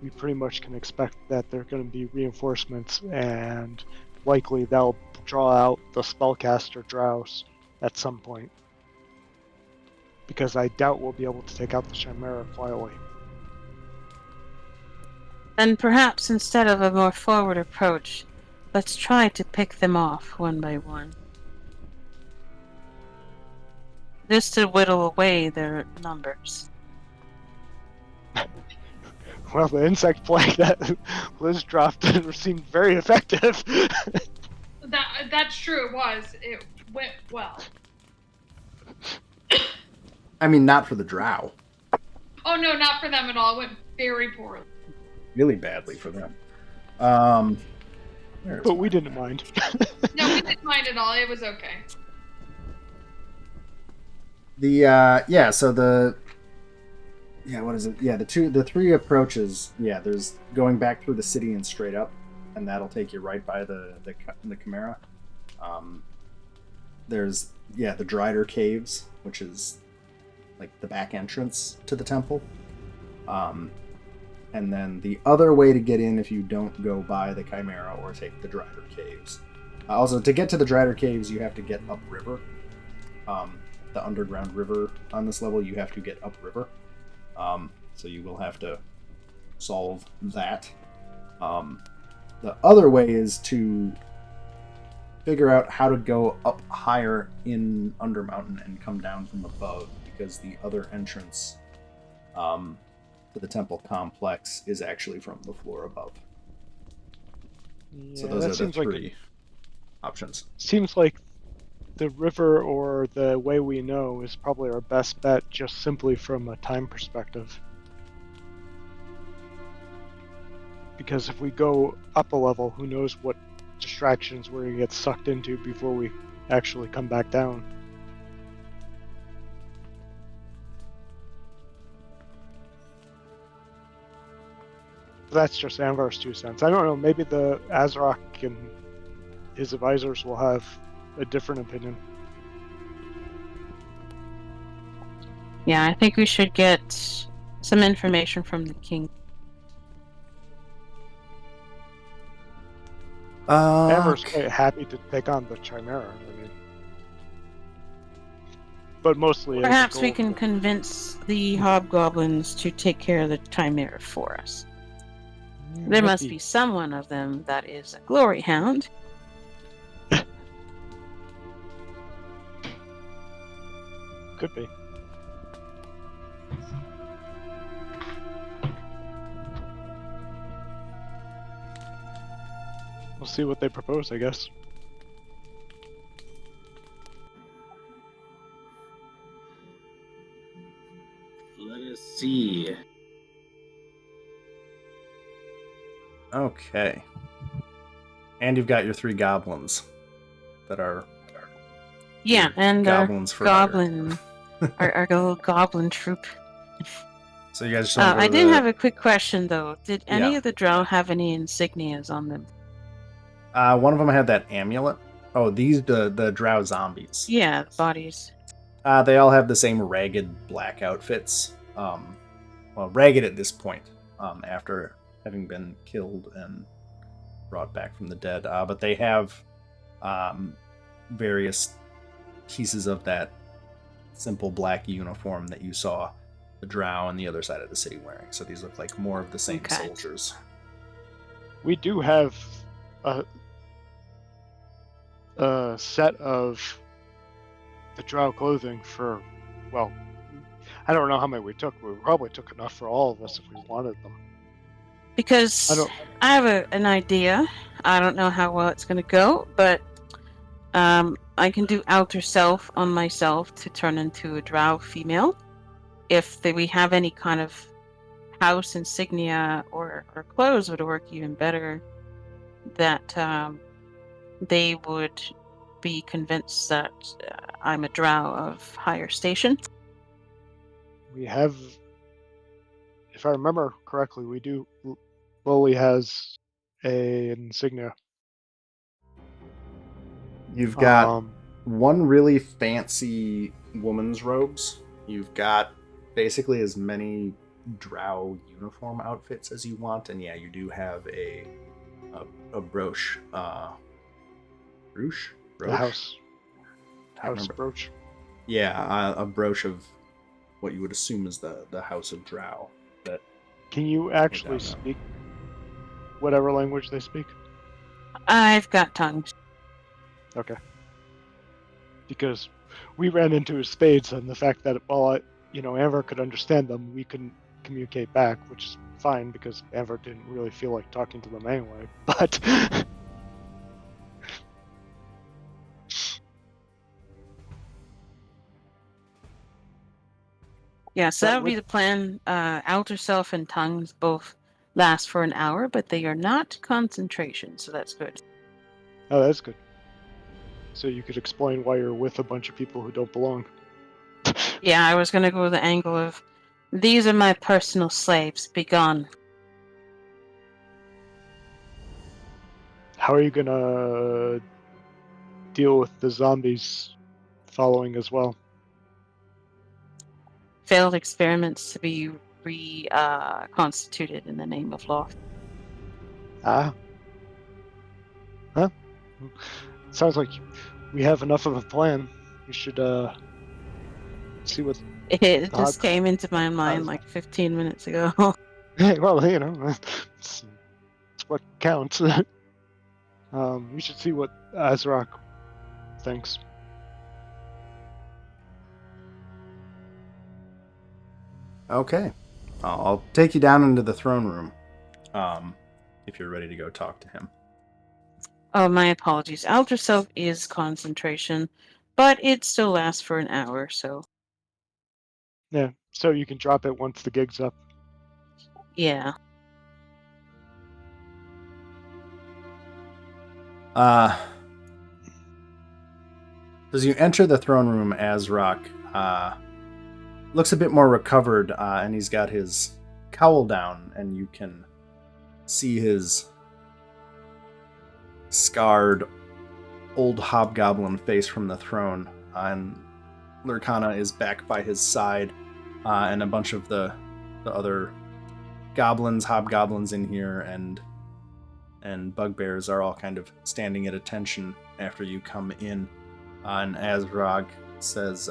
we pretty much can expect that there are going to be reinforcements, and likely they'll draw out the spellcaster Drows at some point. Because I doubt we'll be able to take out the Chimera quietly. Then perhaps instead of a more forward approach, let's try to pick them off one by one. Just to whittle away their numbers. Well, the insect plague that Liz dropped seemed very effective. That's true. It was. It went well. I mean, not for the Drow. Oh no, not for them at all. It went very poorly. Really badly for them. Where's But we didn't mind. No, we didn't mind at all. It was okay. What is it? Yeah, the 3 approaches. Yeah, there's going back through the city and straight up, and that'll take you right by the Chimera. There's the Drider caves, which is like the back entrance to the temple. And then the other way to get in if you don't go by the Chimera or take the Drider caves. Also, to get to the Drider caves, you have to get upriver. The underground river on this level, you have to get upriver. So you will have to solve that. The other way is to figure out how to go up higher in Undermountain and come down from above, because the other entrance to the temple complex is actually from the floor above. So those are the 3 options. Seems like the river or the way we know is probably our best bet, just simply from a time perspective. Because if we go up a level, who knows what distractions we're going to get sucked into before we actually come back down. That's just Anvar's 2 cents. I don't know, maybe the Azrak and his advisors will have a different opinion. Yeah, I think we should get some information from the king. Anvar's quite happy to take on the Chimera. I mean, but mostly. Perhaps we can convince the hobgoblins to take care of the Chimera for us. There must be someone of them that is a glory hound. Could be. We'll see what they propose, I guess. Let us see. Okay. And you've got your 3 goblins that are Yeah, and our goblins for hire. goblin, our little goblin troop. So you guys just want to go I to did the... have a quick question though. Did any Yeah. of the drow have any insignias on them? One of them had that amulet. Oh, these the drow zombies. Yeah, bodies. They all have the same ragged black outfits. Well, ragged at this point, after having been killed and brought back from the dead. But they have various pieces of that simple black uniform that you saw the drow on the other side of the city wearing. So these look like more of the same Okay. soldiers. We do have a set of the drow clothing for, well, I don't know how many we took. We probably took enough for all of us if we wanted them. Because I have an idea. I don't know how well it's going to go, but I can do outer self on myself to turn into a drow female. If we have any kind of house insignia or clothes would work even better, that they would be convinced that I'm a drow of higher station. We have, if I remember correctly, we do. Lily has an insignia. You've got one really fancy woman's robes. You've got basically as many drow uniform outfits as you want, and yeah, you do have a brooch. Brooch? The house brooch. Yeah, a brooch of what you would assume is the House of Drow. That Can you actually speak whatever language they speak? I've got tongues. Okay. Because we ran into spades and the fact that while Amber could understand them, we couldn't communicate back, which is fine because Amber didn't really feel like talking to them anyway. But yeah, so that would be the plan. Outer self and tongues both last for an hour, but they are not concentration, so that's good. Oh, that's good. So you could explain why you're with a bunch of people who don't belong. Yeah, I was gonna go with the angle of, these are my personal slaves, be gone. How are you gonna deal with the zombies following as well? Failed experiments to be reconstituted in the name of law. Ah. Huh? Sounds like we have enough of a plan. We should see what. It just came into my mind like 15 minutes ago. Well, it's what counts. We should see what Azrak thinks. Okay. I'll take you down into the throne room, if you're ready to go talk to him. Oh, my apologies. Outer self is concentration, but it still lasts for an hour, so. Yeah, so you can drop it once the gig's up. Yeah. As you enter the throne room, Azrak looks a bit more recovered, and he's got his cowl down, and you can see his scarred old hobgoblin face from the throne. And Lurkana is back by his side, and a bunch of the other goblins, hobgoblins in here, and bugbears are all kind of standing at attention after you come in. And Azrog says,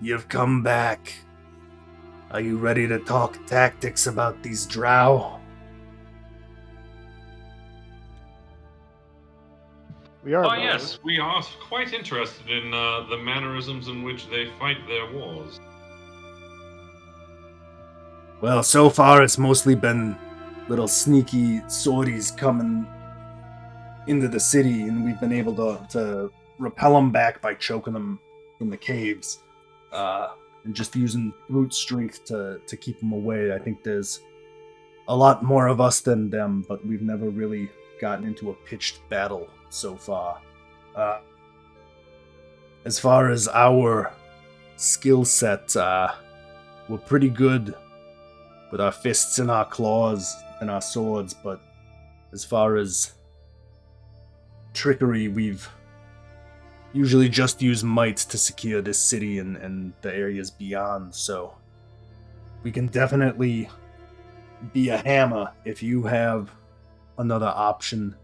you've come back. Are you ready to talk tactics about these drow? We are. Oh, yes, we are quite interested in the mannerisms in which they fight their wars. Well, so far it's mostly been little sneaky sorties coming into the city, and we've been able to repel them back by choking them in the caves, and just using brute strength to keep them away. I think there's a lot more of us than them, but we've never really gotten into a pitched battle so far. As far as our skill set, we're pretty good with our fists and our claws and our swords, but as far as trickery, we've usually just used might to secure this city and the areas beyond, so we can definitely be a hammer if you have another option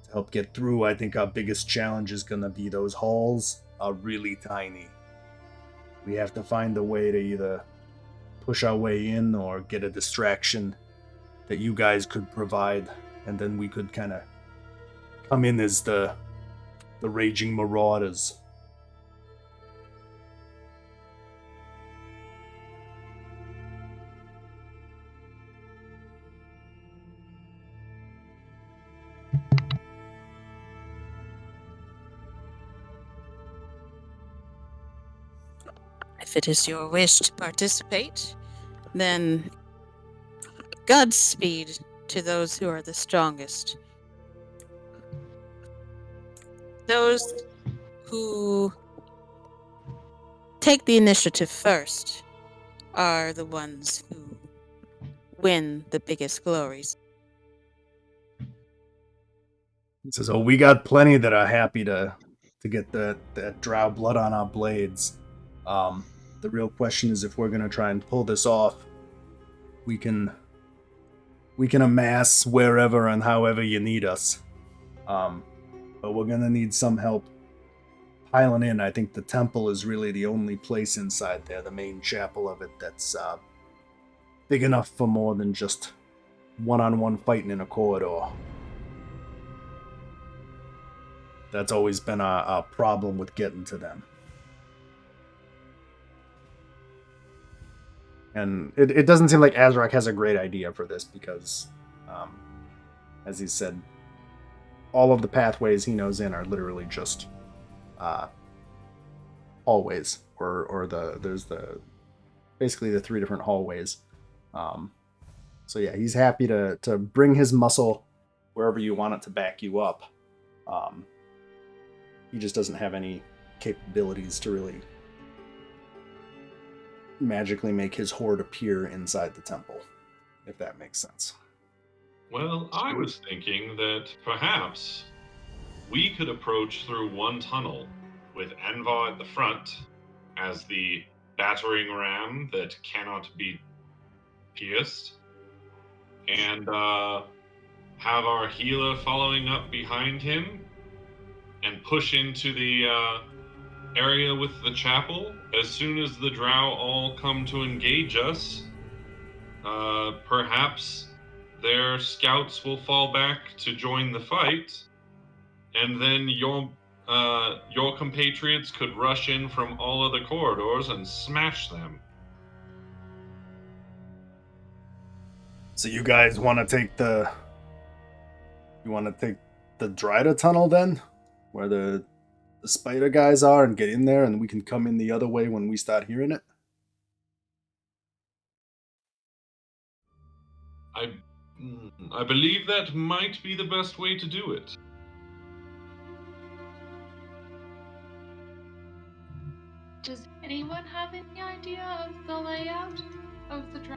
to help get through. I think our biggest challenge is going to be those halls are really tiny. We have to find a way to either push our way in or get a distraction that you guys could provide, and then we could kind of come in as the raging marauders. If it is your wish to participate, then Godspeed to those who are the strongest. Those who take the initiative first are the ones who win the biggest glories. He says, "Oh, we got plenty that are happy to get that drow blood on our blades. The real question is if we're gonna try and pull this off. We can amass wherever and however you need us. But we're gonna need some help piling in. I think the temple is really the only place inside there, the main chapel of it, that's big enough for more than just one-on-one fighting in a corridor. That's always been a problem with getting to them. And it doesn't seem like Azrak has a great idea for this because, as he said, all of the pathways he knows in are literally just hallways, or there's basically the 3 different hallways. So yeah, he's happy to bring his muscle wherever you want it to back you up. He just doesn't have any capabilities to really magically make his horde appear inside the temple, if that makes sense. Well, I was thinking that perhaps we could approach through one tunnel with Envar at the front as the battering ram that cannot be pierced, and have our healer following up behind him and push into the area with the chapel. As soon as the drow all come to engage us, perhaps their scouts will fall back to join the fight, and then your compatriots could rush in from all other corridors and smash them. So you guys want to take the Drider tunnel then, where the spider guys are, and get in there, and we can come in the other way when we start hearing it? I believe that might be the best way to do it. Does anyone have any idea of the layout of the Drow?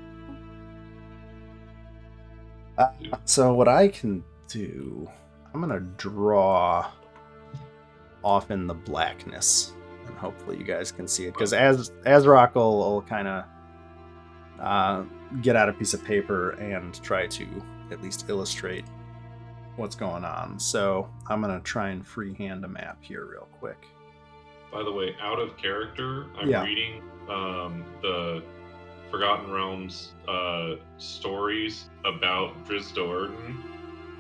So what I can do, I'm gonna draw off in the blackness, and hopefully you guys can see it, because Azrak will kind of get out a piece of paper and try to at least illustrate what's going on. So I'm gonna try and freehand a map here real quick. By the way, out of character, I'm reading the Forgotten Realms stories about Drizzt Do'Urden,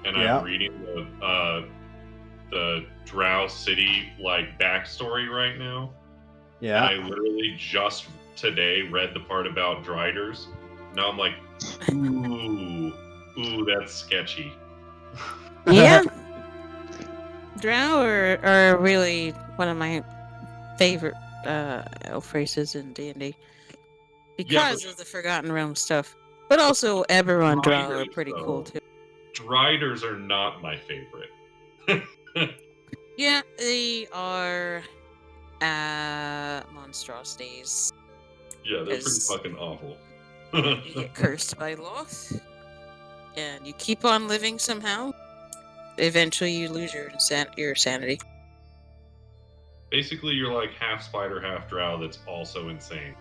and I'm reading the Drow city like backstory right now. Yeah. And I literally just today read the part about Driders. Now I'm like, ooh, that's sketchy. Yeah. Drow are really one of my favorite elf races in D&D. Because of the Forgotten Realm stuff. But also Eberron Drow are pretty cool too. Driders are not my favorite. Yeah, they are monstrosities. Yeah, they're pretty fucking awful. You get cursed by Loth, and you keep on living somehow. Eventually, you lose your sanity. Basically, you're like half spider, half drow that's also insane.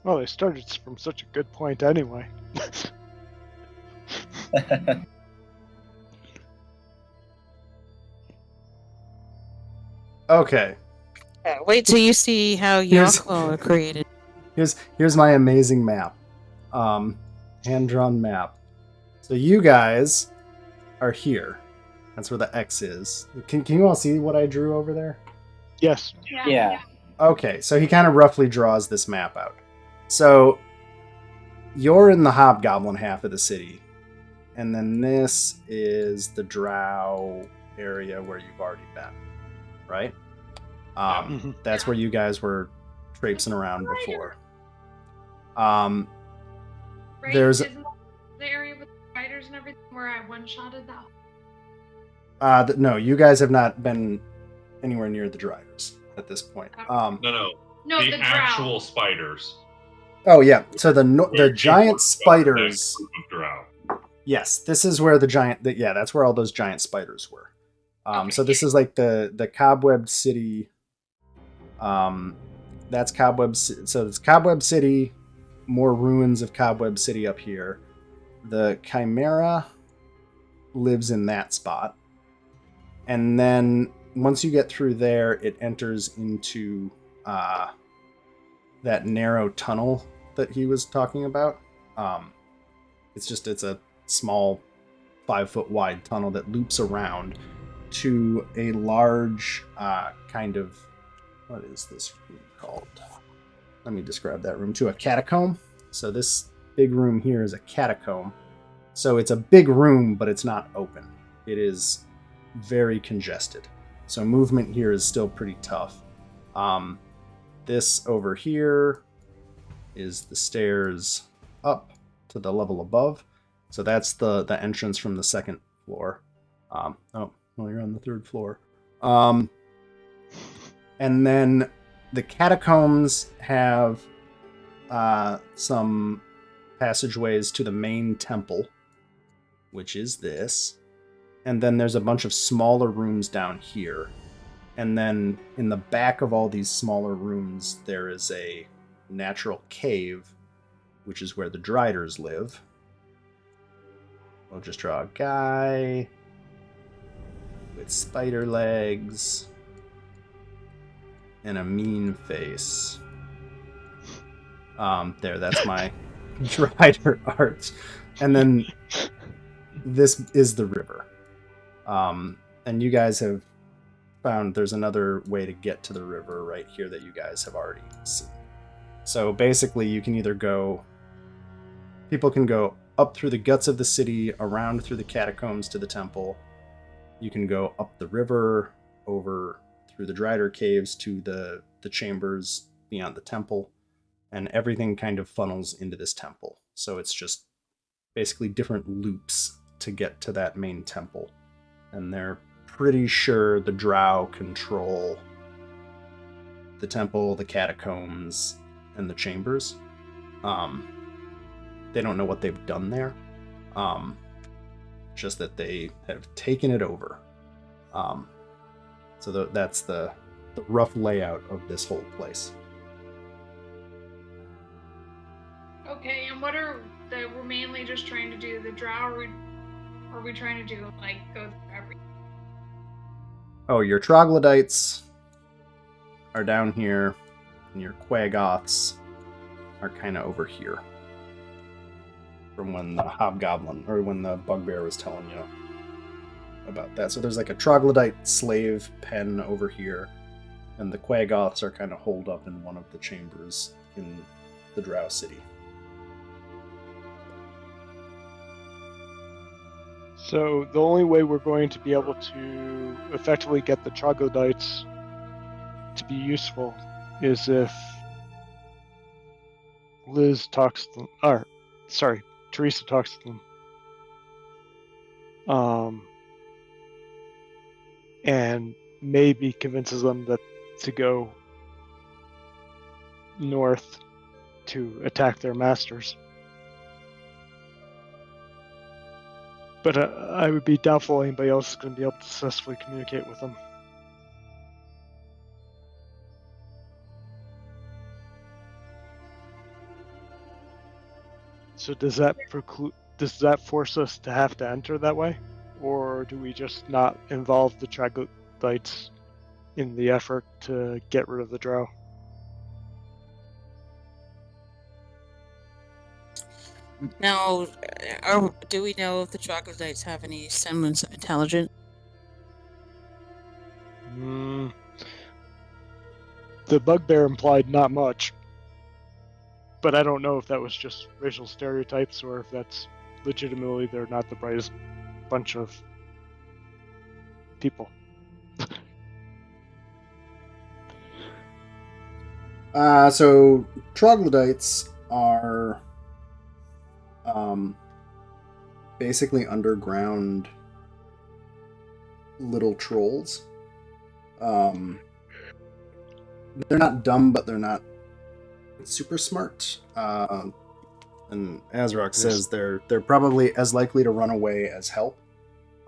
Well, they started from such a good point anyway. Okay. Yeah, wait till you see how Yakwall are created. Here's my amazing map. Hand-drawn map. So you guys are here. That's where the X is. Can you all see what I drew over there? Yes. Yeah. Okay, so he kind of roughly draws this map out. So you're in the hobgoblin half of the city, and then this is the drow area where you've already been, right? That's where you guys were traipsing around before. Right? There's Isn't that the area with the spiders and everything where I one-shotted that? no, you guys have not been anywhere near the Driders at this point. No, the actual Drow. spiders. Oh yeah, so the giant spiders. Drow. Yes, this is where the giant. That's where all those giant spiders were. Okay. So this is like the cobweb city. That's cobweb. So it's cobweb city. More ruins of cobweb city up here. The chimera lives in that spot, and then once you get through there, it enters into that narrow tunnel that he was talking about. It's a small 5-foot wide tunnel that loops around to a large kind of, what is this room called? Let me describe that room. To a catacomb. So this big room here is a catacomb. So it's a big room, but it's not open. It is very congested. So movement here is still pretty tough. This over here is the stairs up to the level above. So that's the entrance from the second floor. You're on the third floor. And then the catacombs have some passageways to the main temple, which is this. And then there's a bunch of smaller rooms down here. And then in the back of all these smaller rooms, there is a natural cave, which is where the Driders live. We'll just draw a guy with spider legs and a mean face. That's my Drider art. And then this is the river. And you guys have found there's another way to get to the river right here that you guys have already seen. So basically you can either people can go up through the guts of the city, around through the catacombs to the temple. You can go up the river, over through the Drider caves to the chambers beyond the temple, and everything kind of funnels into this temple. So it's just basically different loops to get to that main temple. And they're pretty sure the Drow control the temple, the catacombs, and the chambers. They don't know what they've done there. Just that they have taken it over. So that's the rough layout of this whole place. Okay, and we're mainly just trying to do the Drow, or are we trying to do, go through everything? Oh, your troglodytes are down here, and your quagoths are kind of over here. From when the hobgoblin, or when the bugbear was telling you about that. So there's like a troglodyte slave pen over here, and the Quagoths are kind of holed up in one of the chambers in the Drow city. So the only way we're going to be able to effectively get the troglodytes to be useful is if Liz talks to them, or sorry, Teresa talks to them, and maybe convinces them that to go north to attack their masters. But I would be doubtful anybody else is going to be able to successfully communicate with them. So does that force us to have to enter that way? Or do we just not involve the troglodytes in the effort to get rid of the Drow? Now, do we know if the troglodytes have any semblance of intelligence? The bugbear implied not much. But I don't know if that was just racial stereotypes or if that's legitimately they're not the brightest bunch of people. So troglodytes are basically underground little trolls. They're not dumb, but they're not super smart. And Azrock says they're probably as likely to run away as help.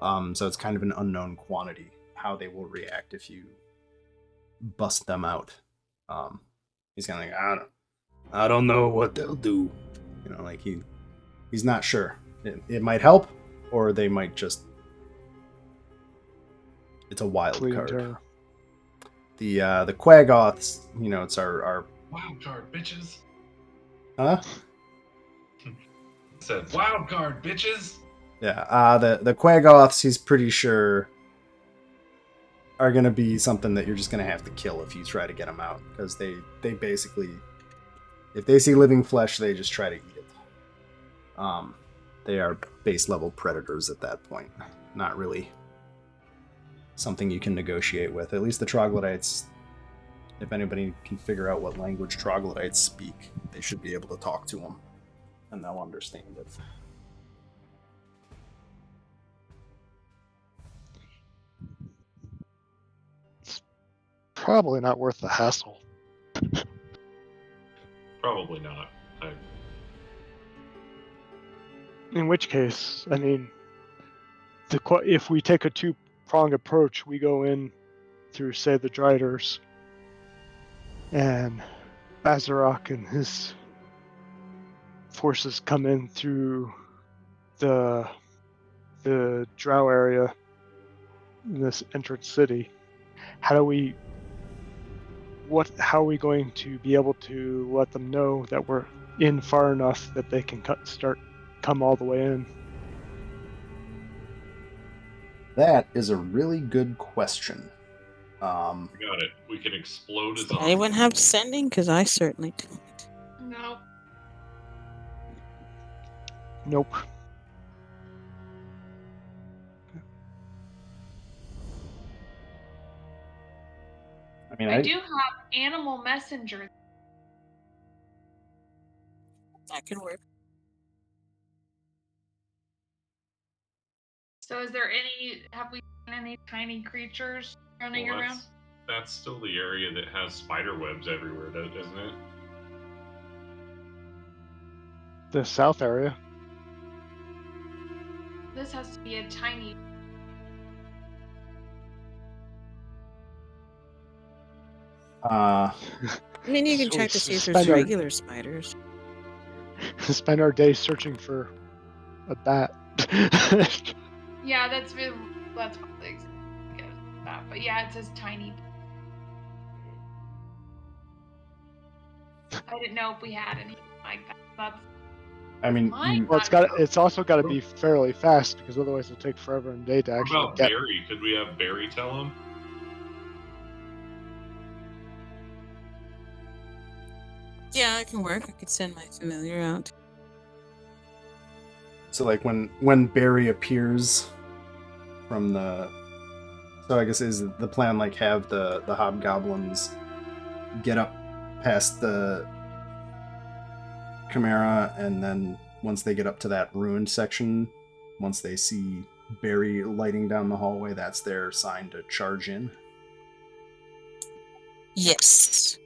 So it's kind of an unknown quantity how they will react if you bust them out. He's kind of like, I don't know what they'll do. You know, like he's not sure. It might help, or they might just. It's a wild card. The Quagoths, you know, it's our wild card, bitches. Huh? Said wild card, bitches. Yeah, the Quagoths, he's pretty sure are gonna be something that you're just gonna have to kill if you try to get them out, because they basically, if they see living flesh, they just try to eat it. They are base level predators at that point, not really something you can negotiate with. At least the troglodytes, if anybody can figure out what language troglodytes speak, they should be able to talk to them, and they'll understand it. It's probably not worth the hassle. Probably not. In which case, I mean, if we take a two-pronged approach, we go in through, say, the Driders, and Azarok and his forces come in through the Drow area in this entrance city. How are we going to be able to let them know that we're in far enough that they can come all the way in? That is a really good question. Got it. We can explode Does anyone have sending? Because I certainly don't. No. Nope. I mean, I do have animal messenger. That can work. So is there have we seen any tiny creatures running around? That's still the area that has spider webs everywhere, isn't it? The south area. This has to be a tiny. I mean, you can check to see if there's regular spiders. Spend our day searching for a bat. Yeah, that's probably that. But yeah, it says tiny. I didn't know if we had anything like that. I mean, Well, it's also got to be fairly fast because otherwise it'll take forever and a day to What actually about get. Barry? Could we have Barry tell him? Yeah, it can work. I could send my familiar out. so like when Barry appears from the, so I guess is the plan like have the hobgoblins get up past the Chimera, and then once they get up to that ruined section, once they see Barry lighting down the hallway, that's their sign to charge in. Yes.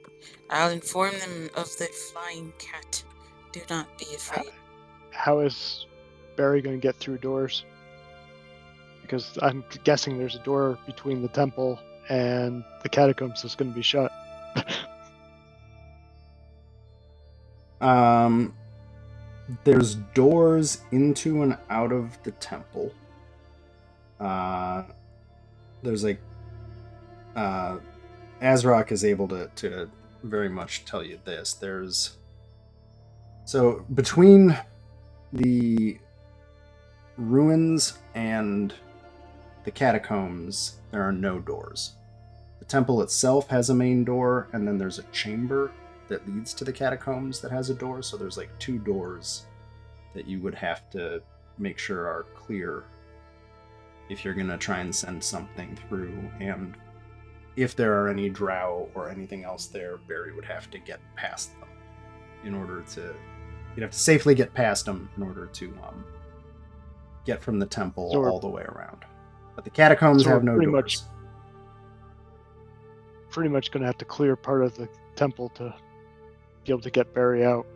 I'll inform them of the flying cat. Do not be afraid. How is Barry going to get through doors? Because I'm guessing there's a door between the temple and the catacombs that's going to be shut. There's doors into and out of the temple. There's like Azrock is able to very much tell you this. There's so between the ruins and the catacombs, there are no doors. The temple itself has a main door, and then there's a chamber that leads to the catacombs that has a door. So there's like two doors that you would have to make sure are clear if you're going to try and send something through. And if there are any drow or anything else there, Barry would have to get past them in order to, you'd have to safely get past them in order to get from the temple all the way around. But the catacombs have no doors. Pretty much going to have to clear part of the temple to be able to get Barry out.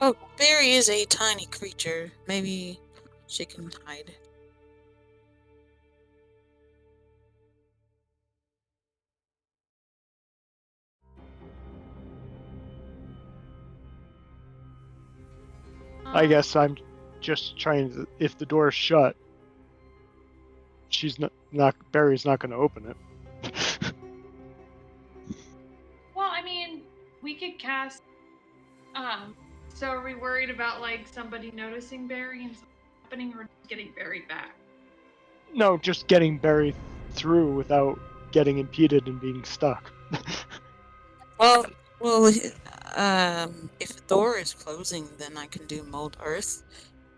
Oh, Barry is a tiny creature. Maybe she can hide. I guess I'm just trying to, if the door's shut, she's not Barry's not going to open it. Well, I mean, we could cast. So are we worried about like somebody noticing Barry and something happening, or just getting Barry back? No, just getting Barry through without getting impeded and being stuck. Well, if the door is closing, then I can do mold earth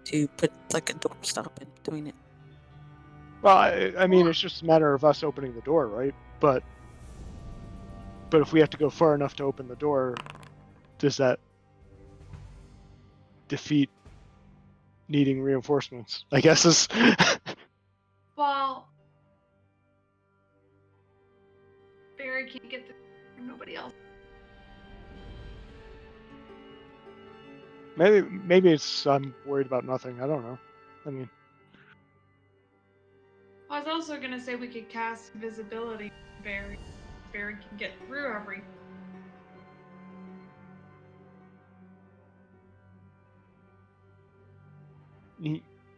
to put like a door stop in between it. Well, I mean, it's just a matter of us opening the door, right? But if we have to go far enough to open the door, does that defeat needing reinforcements? I guess is. Well, Barry can't get through. Nobody else. Maybe it's I'm worried about nothing. I don't know. I mean, I was also gonna say we could cast invisibility. Barry can get through everything.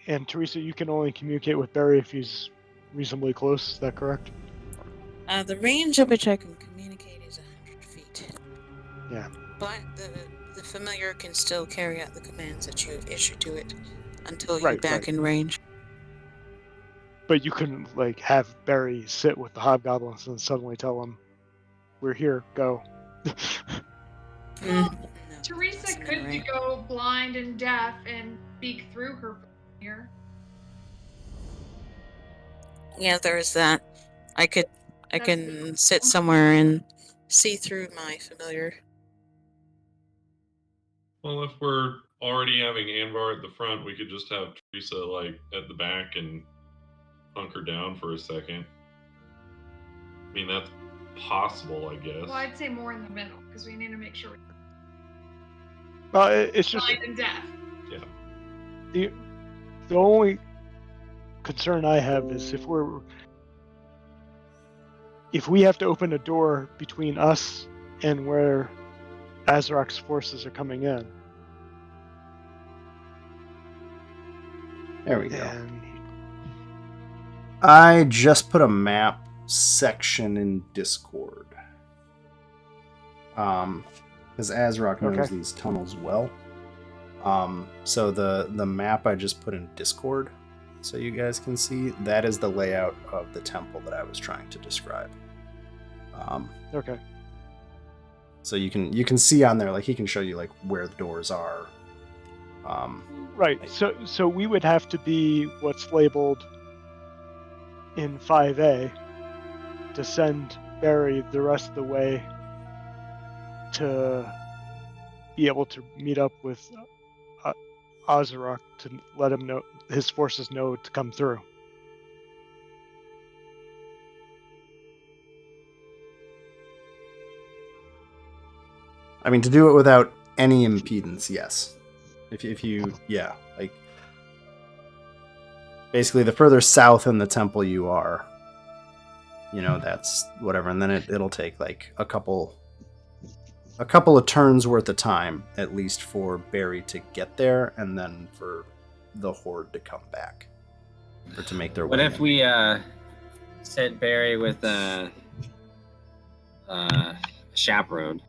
And Teresa, you can only communicate with Barry if he's reasonably close. Is that correct? The range at which I can communicate is 100 feet. Yeah. But the familiar can still carry out the commands that you issue to it until you're Right, back right. in range. But you couldn't like have Barry sit with the hobgoblins and suddenly tell them, "We're here, go." Well, No, Teresa that's not could right. go blind and deaf and speak through her familiar. Yeah, there's that. I can sit somewhere and see through my familiar. Well, if we're already having Anvar at the front, we could just have Teresa like at the back and hunker down for a second. I mean, that's possible, I guess. Well, I'd say more in the middle because we need to make sure Well, it's just blind and deaf. Yeah. the only concern I have is if we have to open a door between us and where Azrak's forces are coming in. There we go. And I just put a map section in Discord. because Azrock knows Okay. these tunnels well. So the map I just put in Discord, so you guys can see, that is the layout of the temple that I was trying to describe. Okay. So you can see on there, like he can show you like where the doors are. Right. So we would have to be what's labeled in 5A to send Barry the rest of the way to be able to meet up with Azarok to let him know, his forces know to come through. I mean, to do it without any impedance, yes. If you, yeah, like basically the further south in the temple you are, that's whatever, and then it'll take like a couple of turns worth of time at least for Barry to get there, and then for the horde to come back or to make their way. What if we sent Barry with a chaperone?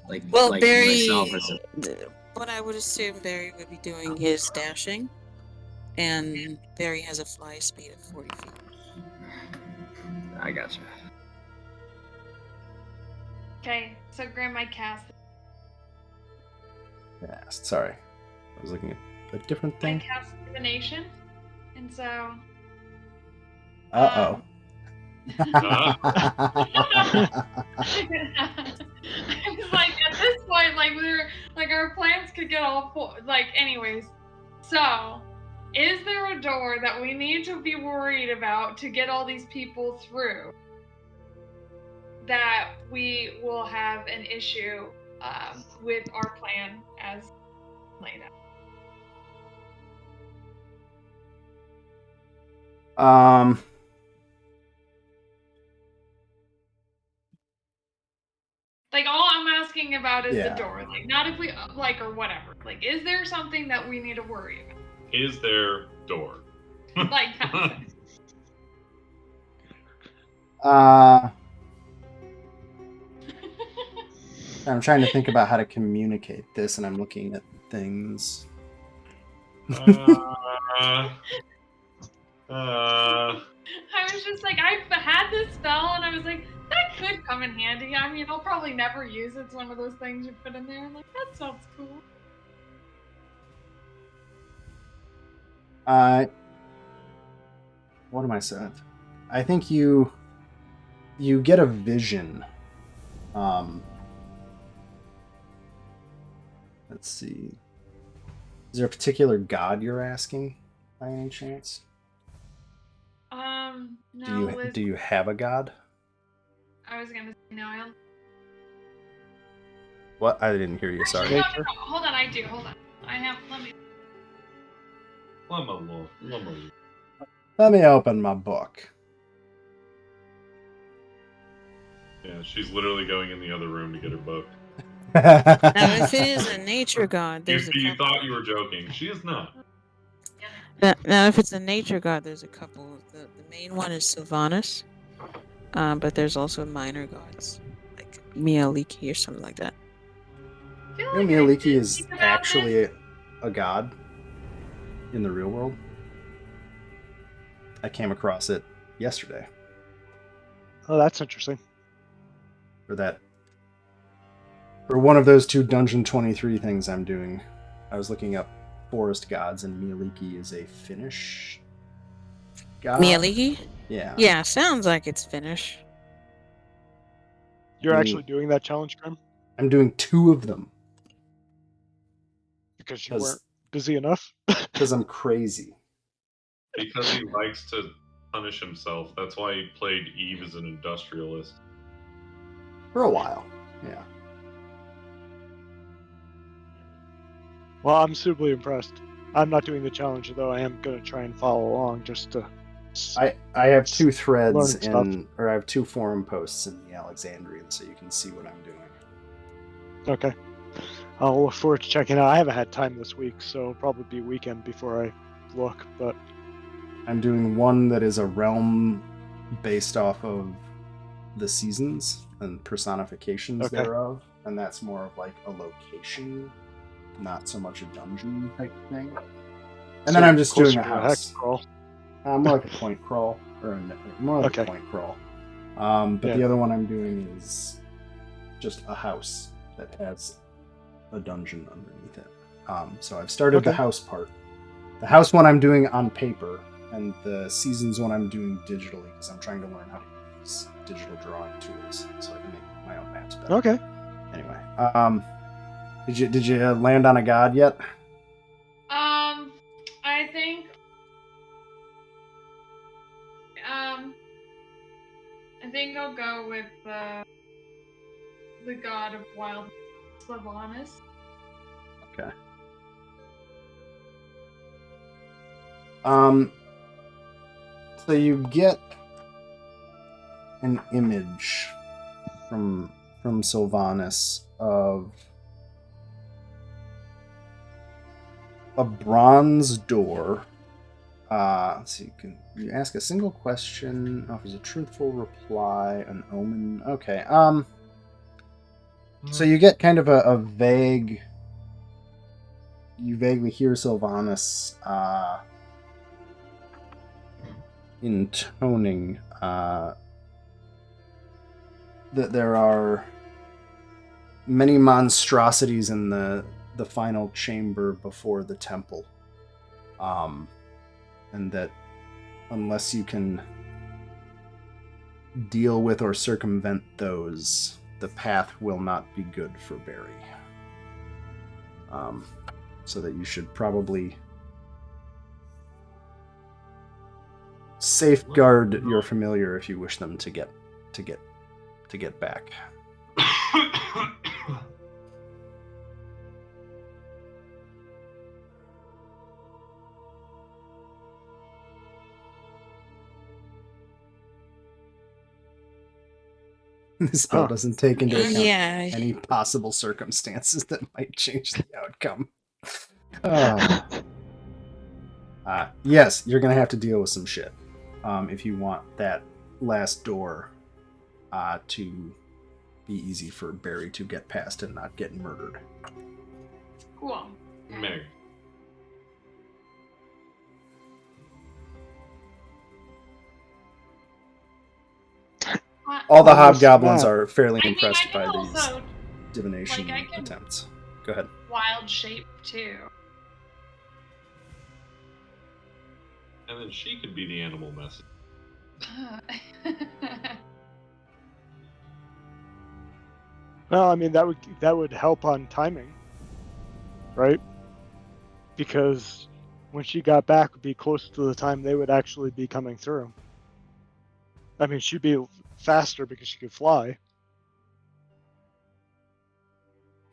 Like Barry, myself or something. what I would assume Barry would be doing is dashing, and Barry has a fly speed of 40 feet. I gotcha. Okay, so Grandma cast. Yeah, sorry, I was looking at a different I thing. cast divination, and so. Uh-oh. I was like, at this point, like we're like our plans could get all anyways. So, is there a door that we need to be worried about to get all these people through? That we will have an issue with our plan as laid out. Like, all I'm asking about is the door. Like, not if we, or whatever. Like, is there something that we need to worry about? Is there door? Like, that's it. I'm trying to think about how to communicate this, and I'm looking at things. I was just like, I had this spell, and I was like, that could come in handy. I mean, I'll probably never use it. It's one of those things you put in there. I'm like, that sounds cool. What am I saying? I think you get a vision. Let's see. Is there a particular god you're asking by any chance? No. Do you have a god? I was gonna say no. What? I didn't hear you. Sorry. No. Hold on, I do. Hold on. I have. Let me open my book. Yeah, she's literally going in the other room to get her book. Now, if it is a nature god, there's You thought you were joking. She is not. Now, if it's a nature god, there's a couple. The main one is Sylvanas, but there's also minor gods, like Mialiki or something like that. Mialiki is actually a god in the real world. I came across it yesterday. Oh, that's interesting. For one of those 2 Dungeon 23 things I'm doing, I was looking up forest gods, and Mialiki is a Finnish god. Mialiki? Yeah. Yeah, sounds like it's Finnish. You're actually doing that challenge, Grim? I'm doing 2 of them. Because you weren't busy enough? Because I'm crazy. Because he likes to punish himself. That's why he played Eve as an industrialist. For a while, yeah. Well, I'm suitably impressed. I'm not doing the challenge, though I am going to try and follow along just to... I have 2 threads I have 2 forum posts in the Alexandrian, so you can see what I'm doing. Okay. I'll look forward to checking out. I haven't had time this week, so it'll probably be weekend before I look, but... I'm doing one that is a realm based off of the seasons. and personifications Okay. thereof, and that's more of like a location, not so much a dungeon type thing. And then I'm just doing a closer to hex house. crawl. More like a point crawl, or more like Okay. a point crawl. But Yeah. the other one I'm doing is just a house that has a dungeon underneath it. So I've started the Okay. house part. The house one I'm doing on paper, and the seasons one I'm doing digitally because I'm trying to learn how to use digital drawing tools so I can make my own maps better. Okay. Anyway, did you land on a god yet? I think I'll go with the god of wild, Sylvanas. Okay. So you get an image from Sylvanas of a bronze door. So you ask a single question, offers a truthful reply, an omen. Okay. So you get kind of a vague. You vaguely hear Sylvanas intoning that there are many monstrosities in the final chamber before the temple, and that unless you can deal with or circumvent those, the path will not be good for Barry. So that you should probably safeguard your familiar if you wish them to get back. This spell doesn't take into account any possible circumstances that might change the outcome. Yes, you're going to have to deal with some shit if you want that last door to be easy for Barry to get past and not get murdered. Cool. Meg. All the Almost hobgoblins not. are fairly I mean, impressed I by can these also divination I can- attempts. Go ahead. wild shape too. And then she could be the animal message. Well, I mean that would help on timing, right? Because when she got back, would be close to the time they would actually be coming through. I mean, she'd be faster because she could fly.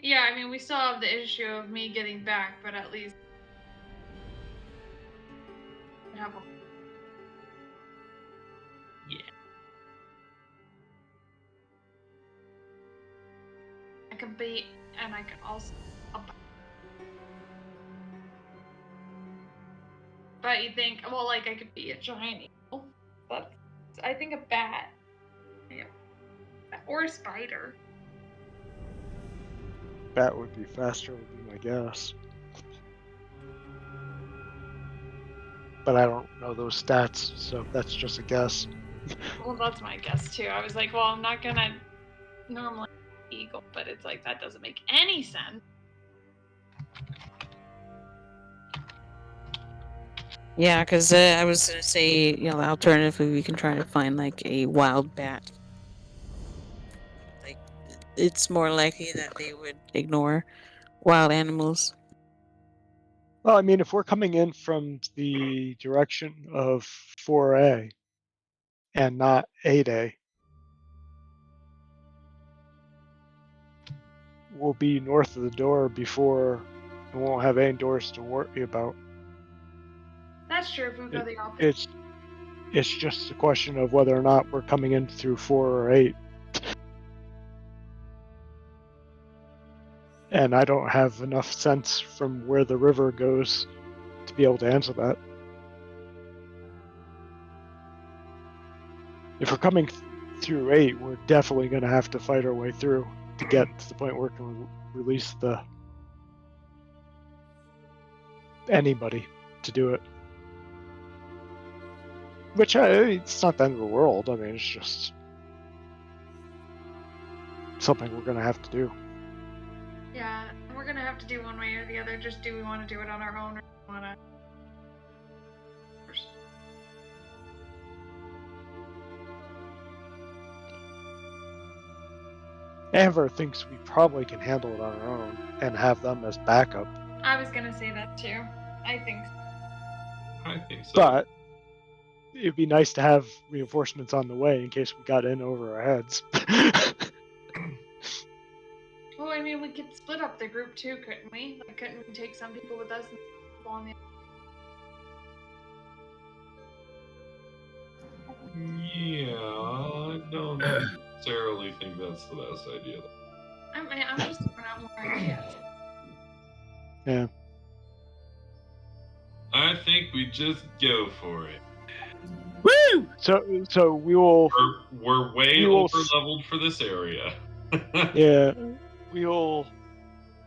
Yeah, I mean, we still have the issue of me getting back, but at least I have a... Yeah. I can beat, and I can also... But you think, well, like, I could be a giant eagle, but I think a bat. Yeah. Or a spider. Bat would be faster, would be my guess. But I don't know those stats, so that's just a guess. Well, that's my guess too. I was like, well, I'm not gonna normally eagle, but it's like that doesn't make any sense. Yeah, because I was gonna say, alternatively, we can try to find like a wild bat. Like, it's more likely that they would ignore wild animals. Well, I mean, if we're coming in from the direction of 4A and not 8A, we'll be north of the door before we won't have any doors to worry about. That's true if we go the opposite. It's just a question of whether or not we're coming in through 4 or 8. And I don't have enough sense from where the river goes to be able to answer that. If we're coming through 8, we're definitely going to have to fight our way through to get to the point where we can release anybody to do it. Which, it's not the end of the world. I mean, it's just something we're going to have to do. Yeah, we're gonna have to do one way or the other. Just do we want to do it on our own, or do we want to? Amber thinks we probably can handle it on our own and have them as backup. I was gonna say that too. I think so. I think so. But it'd be nice to have reinforcements on the way in case we got in over our heads. Well, I mean, we could split up the group too, couldn't we? Like, couldn't we take some people with us and people on the? Yeah, I don't necessarily think that's the best idea. I'm just throwing out more ideas. Yeah. I think we just go for it. Woo! So we will. We're way We will over leveled for this area. Yeah, we'll.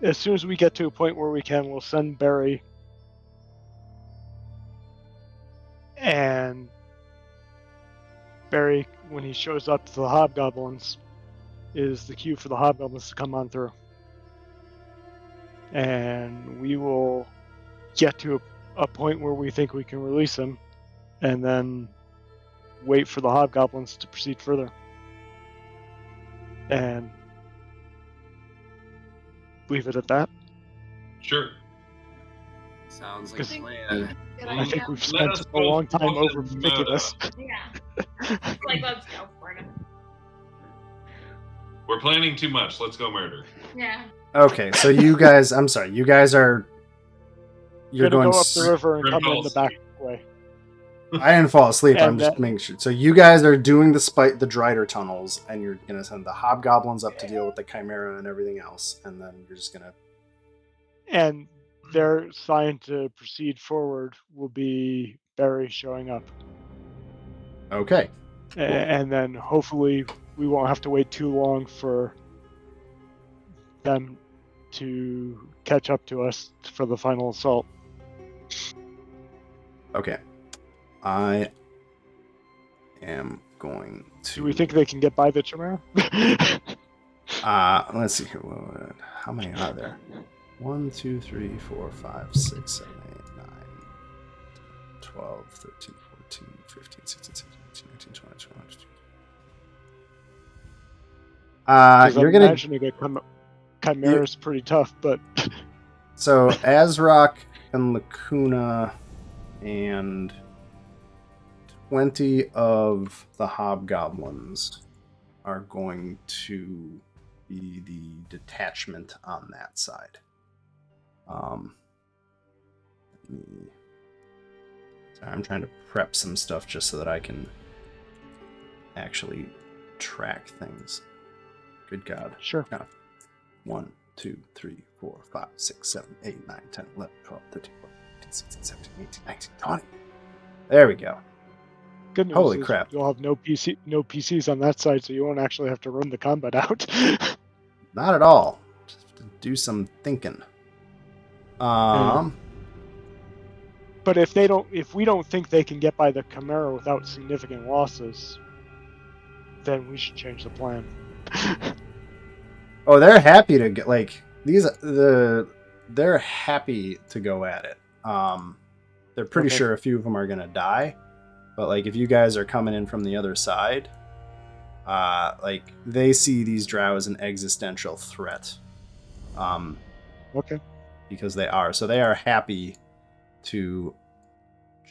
As soon as we get to a point where we can, we'll send Barry. And Barry, when he shows up to the hobgoblins, is the cue for the hobgoblins to come on through. And we will get to a point where we think we can release him, and then wait for the hobgoblins to proceed further. And leave it at that. Sure. Sounds like a Good plan. Good I idea. think we've Let spent us a both long time focus overthinking this. Yeah. Like, let's go for it. We're planning too much. Let's go murder. Yeah. Okay, so you guys, I'm sorry, you guys are. You're Gonna going. go up the river and We're come gonna in the fall back way. I didn't fall asleep. I'm And just that- making sure. So you guys are doing the Drider tunnels, and you're gonna send the hobgoblins up to deal with the chimera and everything else, and then you're just gonna. And their sign to proceed forward will be Barry showing up. Okay. And then hopefully we won't have to wait too long for them to catch up to us for the final assault. Okay. I am going to. Do we think they can get by the Chimera? Let's see here. How many are there? 1, 2, 3, 4, 5, 6, 7, 8, 9, 12, 13, 14, 15, 16, 17, 18, 19, 20, 21, 22. You're gonna. imagining a Chimera is pretty tough, but So Azrock and Lacuna and 20 of the hobgoblins are going to be the detachment on that side. Sorry, I'm trying to prep some stuff just so that I can actually track things. Good God. sure. 1, 2, 3, 4, 5, 6, 7, 8, 9, 10, 11, 12, 13, 14, 15, 16, 17, 18, 19, 20. There we go. Good news Holy is crap. you'll have no PCs on that side, so you won't actually have to run the combat out. Not at all. Just have to do some thinking. But if we don't think they can get by the Chimera without significant losses, then we should change the plan. Oh, they're happy to get they're happy to go at it. They're pretty Okay. sure a few of them are gonna die, but like if you guys are coming in from the other side, like they see these drow as an existential threat. Okay. Because they are happy to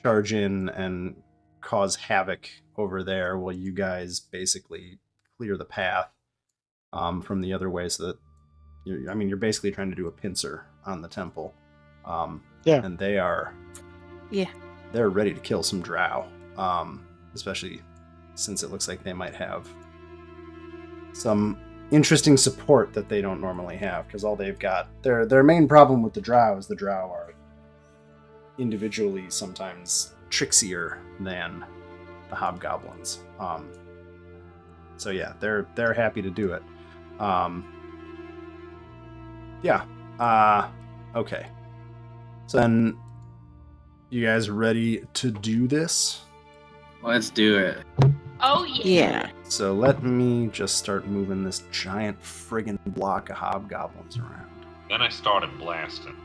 charge in and cause havoc over there while you guys basically clear the path from the other way, so that you're basically trying to do a pincer on the temple. Yeah. And they're ready to kill some drow, especially since it looks like they might have some interesting support that they don't normally have, because all they've got, their main problem with the drow is the drow are individually sometimes trixier than the hobgoblins. So yeah, they're happy to do it. Yeah. Okay. So then, you guys ready to do this? Let's do it. Oh yeah. Yeah. So let me just start moving this giant friggin' block of hobgoblins around. Then I started blasting.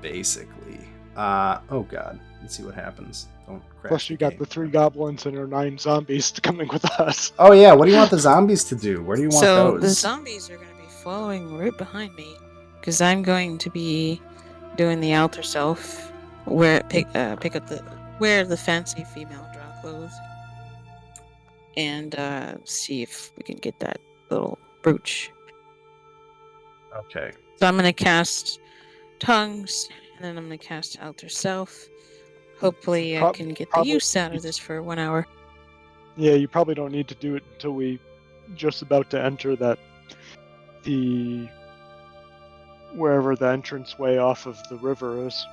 Basically. Oh god. Let's see what happens. Don't crash. Plus, you got the 3 goblins and our 9 zombies coming with us. Oh yeah, what do you want the zombies to do? Where do you want So those? the zombies are going to be following right behind me, because I'm going to be doing the outer self, where pick up wear the fancy female drow clothes, and see if we can get that little brooch. Okay. So I'm going to cast tongues, and then I'm going to cast outer self. Hopefully, I can get the use out of this for 1 hour. Yeah, you probably don't need to do it until we just about to enter wherever the entranceway off of the river is.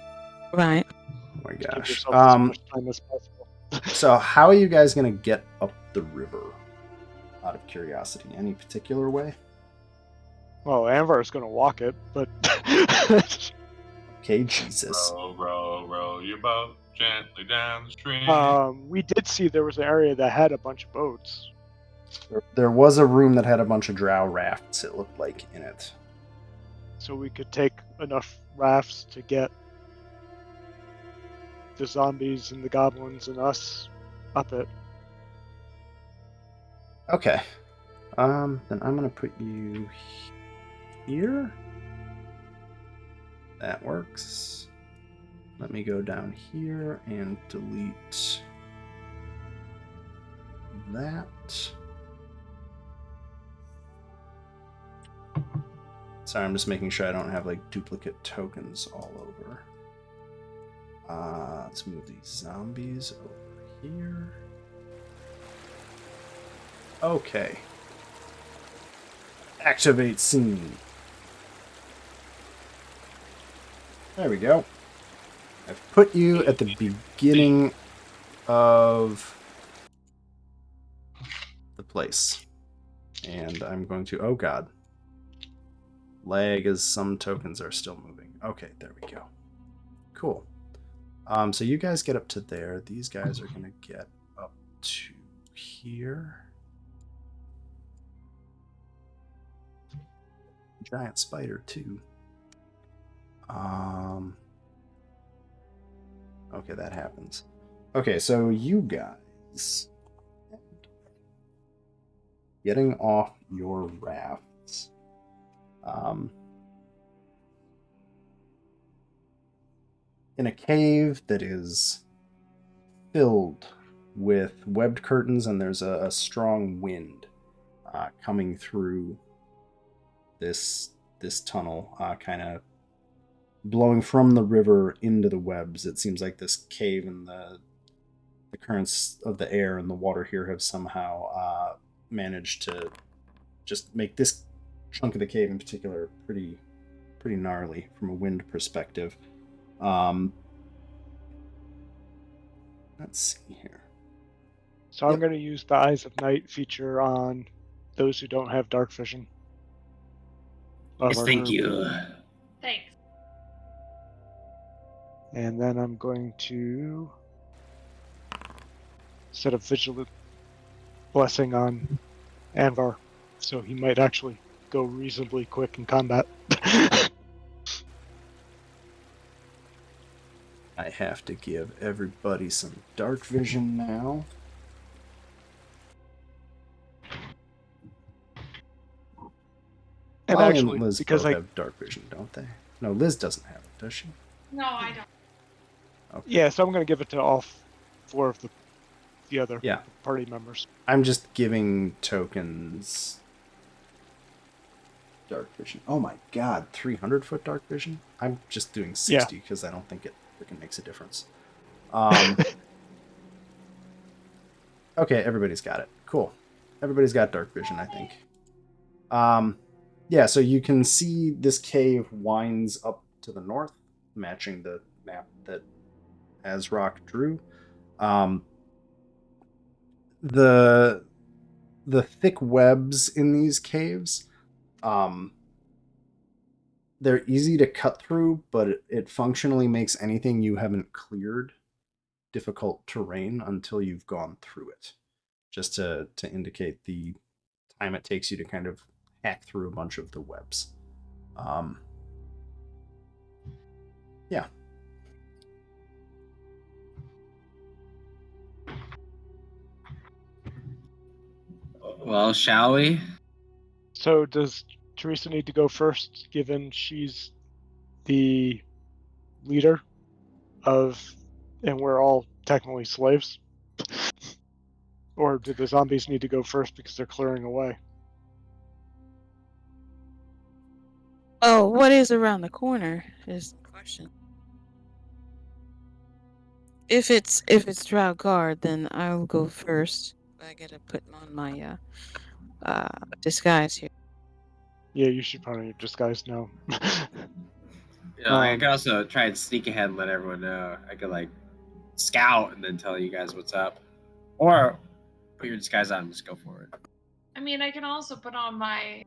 Right. Oh my Give gosh. yourself as much time as possible. So how are you guys gonna get up the river? Out of curiosity, any particular way? Well, Anvar is going to walk it, but Okay, Jesus. Row your boat gently down the stream. we did see there was an area that had a bunch of boats. There was a room that had a bunch of drow rafts, it looked like, in it. So we could take enough rafts to get the zombies and the goblins and us up it. Okay. Then I'm gonna put you here. That works. Let me go down here and delete that. Sorry, I'm just making sure I don't have like duplicate tokens all over. Let's move these zombies over here. Okay. Activate scene. There we go. I've put you at the beginning of the place. And I'm going to... Oh god. Lag as some tokens are still moving. Okay, there we go. Cool. So you guys get up to there. These guys are going to get up to here. Giant spider, too. Okay, that happens. Okay, so you guys getting off your rafts. In a cave that is filled with webbed curtains, and there's a strong wind coming through this tunnel, kind of blowing from the river into the webs. It seems like this cave and the currents of the air and the water here have somehow managed to just make this chunk of the cave in particular pretty gnarly from a wind perspective. Let's see here. So I'm going to use the Eyes of Night feature on those who don't have dark vision. Yes, thank you. Thanks. And then I'm going to set a vigilant blessing on Anvar, so he might actually go reasonably quick in combat. I have to give everybody some dark vision now. And Molly actually, and Liz because both have dark vision, don't they? No, Liz doesn't have it, does she? No, I don't. Okay. Yeah, so I'm going to give it to all 4 of the other Yeah. party members. I'm just giving tokens dark vision. Oh my god, 300-foot dark vision? I'm just doing 60 because I don't think it freaking makes a difference. Okay, everybody's got it. Cool. Everybody's got dark vision, I think. Yeah, so you can see this cave winds up to the north, matching the map that Azrock drew. The the thick webs in these caves, they're easy to cut through, but it functionally makes anything you haven't cleared difficult terrain until you've gone through it. Just to indicate the time it takes you to kind of hack through a bunch of the webs. Yeah. Well, shall we? So does Teresa need to go first, given she's the leader of, and we're all technically slaves? Or do the zombies need to go first because they're clearing away? Oh, what is around the corner is the question. If it's Drow guard, then I'll go first. I gotta put on my disguise here. Yeah, you should probably disguise now. I could also try and sneak ahead and let everyone know. I could like scout and then tell you guys what's up, or put your disguise on and just go for it. I mean, I can also put on my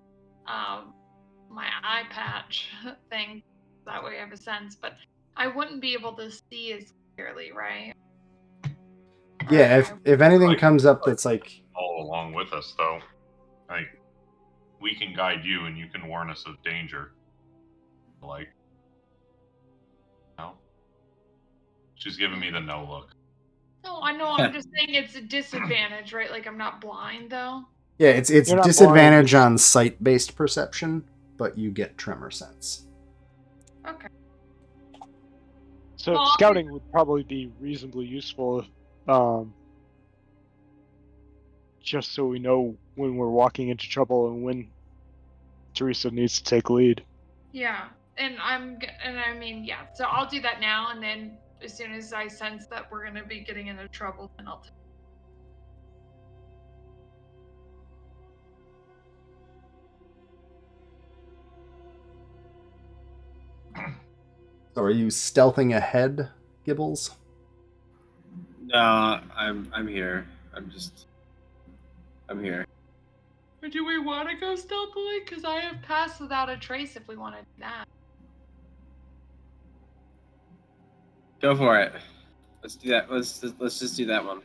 my eye patch thing. That way I have a sense, but I wouldn't be able to see as clearly, right? Yeah, if anything comes up that's like all along with us, though, like we can guide you and you can warn us of danger. Like, no, she's giving me the no look. No, I know. I'm just saying it's a disadvantage, right? Like I'm not blind though. yeah, it's disadvantage on sight-based perception, but you get tremor sense. Okay. So scouting would probably be reasonably useful, just so we know when we're walking into trouble and when Teresa needs to take lead. Yeah, and I mean, yeah. So I'll do that now, and then as soon as I sense that we're gonna be getting into trouble, then I'll. So are you stealthing ahead, Gibbles? No, I'm here. I'm here. Or do we want to go stealthily? Because I have passed without a trace. If we want to do that. Go for it. Let's do that. Let's just do that one.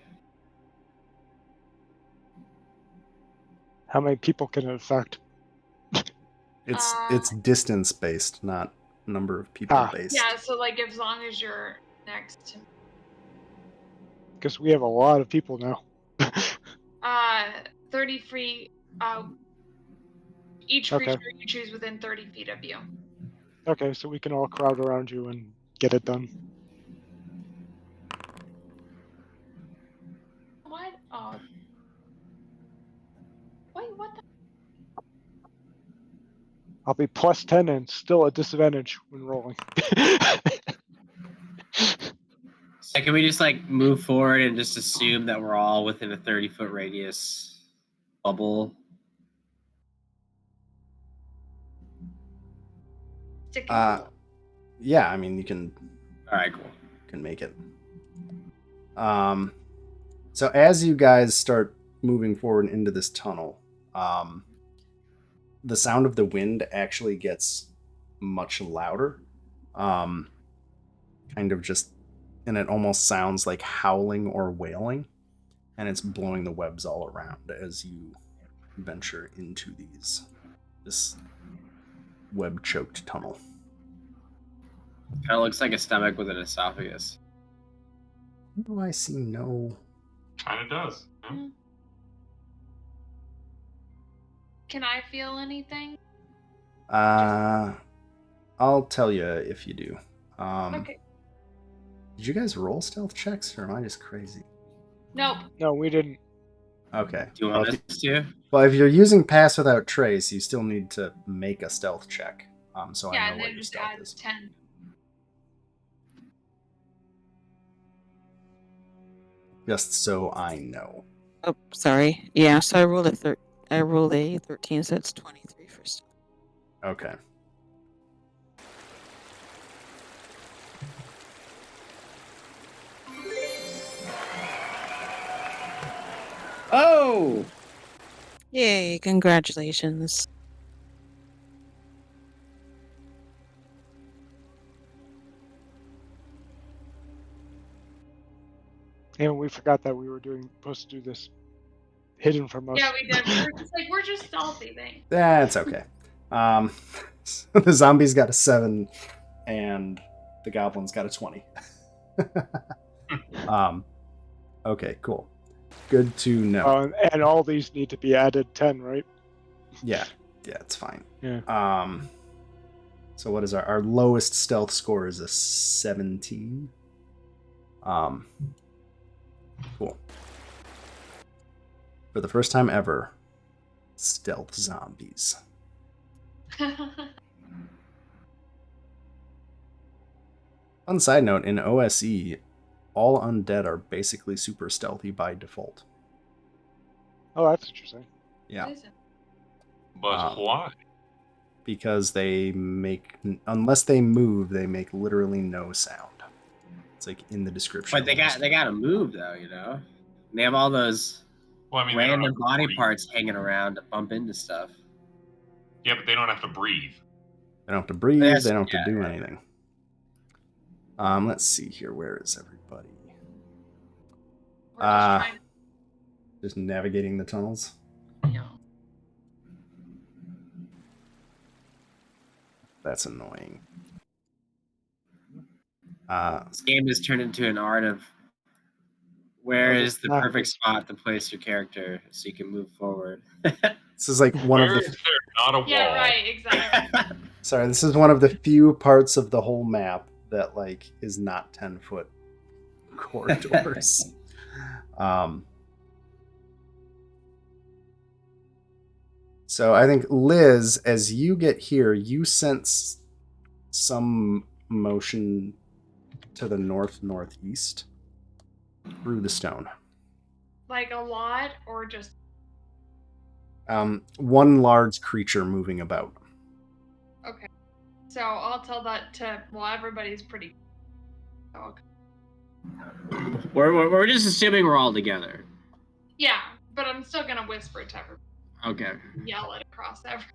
How many people can it affect? It's distance based, not number of people based. Yeah, so like as long as you're next to. Because we have a lot of people now. 30 feet. Each creature you choose within 30 feet of you. Okay, so we can all crowd around you and get it done. What? Oh. Wait, what the? I'll be plus 10 and still at disadvantage when rolling. So can we just like move forward and just assume that we're all within a 30-foot radius bubble? Yeah, I mean you can. All right, cool. Can make it. So as you guys start moving forward into this tunnel, the sound of the wind actually gets much louder. Kind of just, and it almost sounds like howling or wailing, and it's blowing the webs all around as you venture into this web-choked tunnel. Kind of looks like a stomach with an esophagus. Oh, I see no. Kind of does. Yeah. Can I feel anything? I'll tell you if you do. Okay. Did you guys roll stealth checks, or am I just crazy? Nope. No, we didn't. Okay. Do you want us to? Well, if you're using Pass Without Trace, you still need to make a stealth check. So yeah, I know and what then your just stealth add is. 10. Just so I know. Oh, sorry. Yeah, so I rolled a 13, so it's 23 for stealth. Okay. Oh! Yay, congratulations. And we forgot that we were supposed to do this hidden from us. Yeah, we did. We were just like, we're just stealthy, thing. That's okay. So the zombies got a 7, and the goblins got a 20. Okay, cool. Good to know. And all these need to be added 10, right? Yeah, it's fine. Yeah. So what is our lowest stealth score is a 17. Cool. For the first time ever, stealth zombies. Fun side note, in OSE, all undead are basically super stealthy by default. Oh, that's interesting. Yeah. But why? Because they make, unless they move, they make literally no sound. It's like in the description. But they gotta move though, you know. They have all those random body parts hanging around to bump into stuff. Yeah, but they don't have to breathe. They don't have to breathe. They don't have to do anything. Let's see here. Where is everybody? Just navigating the tunnels. Yeah. That's annoying. This game has turned into an art of where is the perfect spot to place your character so you can move forward. This is like one of the. Is there not a wall? Yeah, right, exactly. Sorry, this is one of the few parts of the whole map that like is not 10-foot corridors. So I think Liz, as you get here, you sense some motion to the northeast through the stone. Like a lot, or just one large creature moving about. okay. So I'll tell that to everybody's pretty. Okay. We're just assuming we're all together. Yeah, but I'm still gonna whisper it to everybody. Okay. Yell it across everyone.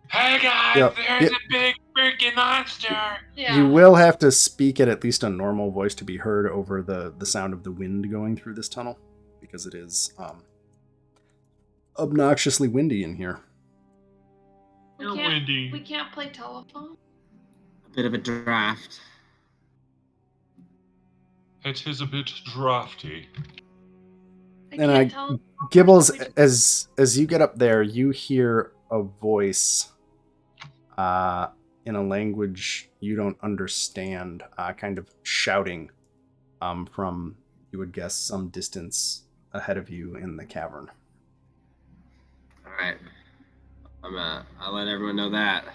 Hey guys, there's a big freaking monster. Yeah. You will have to speak at least a normal voice to be heard over the sound of the wind going through this tunnel, because it is obnoxiously windy in here. We can't play telephone. A bit of a draft. It is a bit drafty. And Gibbles, as you get up there, you hear a voice in a language you don't understand, kind of shouting from, you would guess, some distance ahead of you in the cavern. All right. I'll let everyone know that.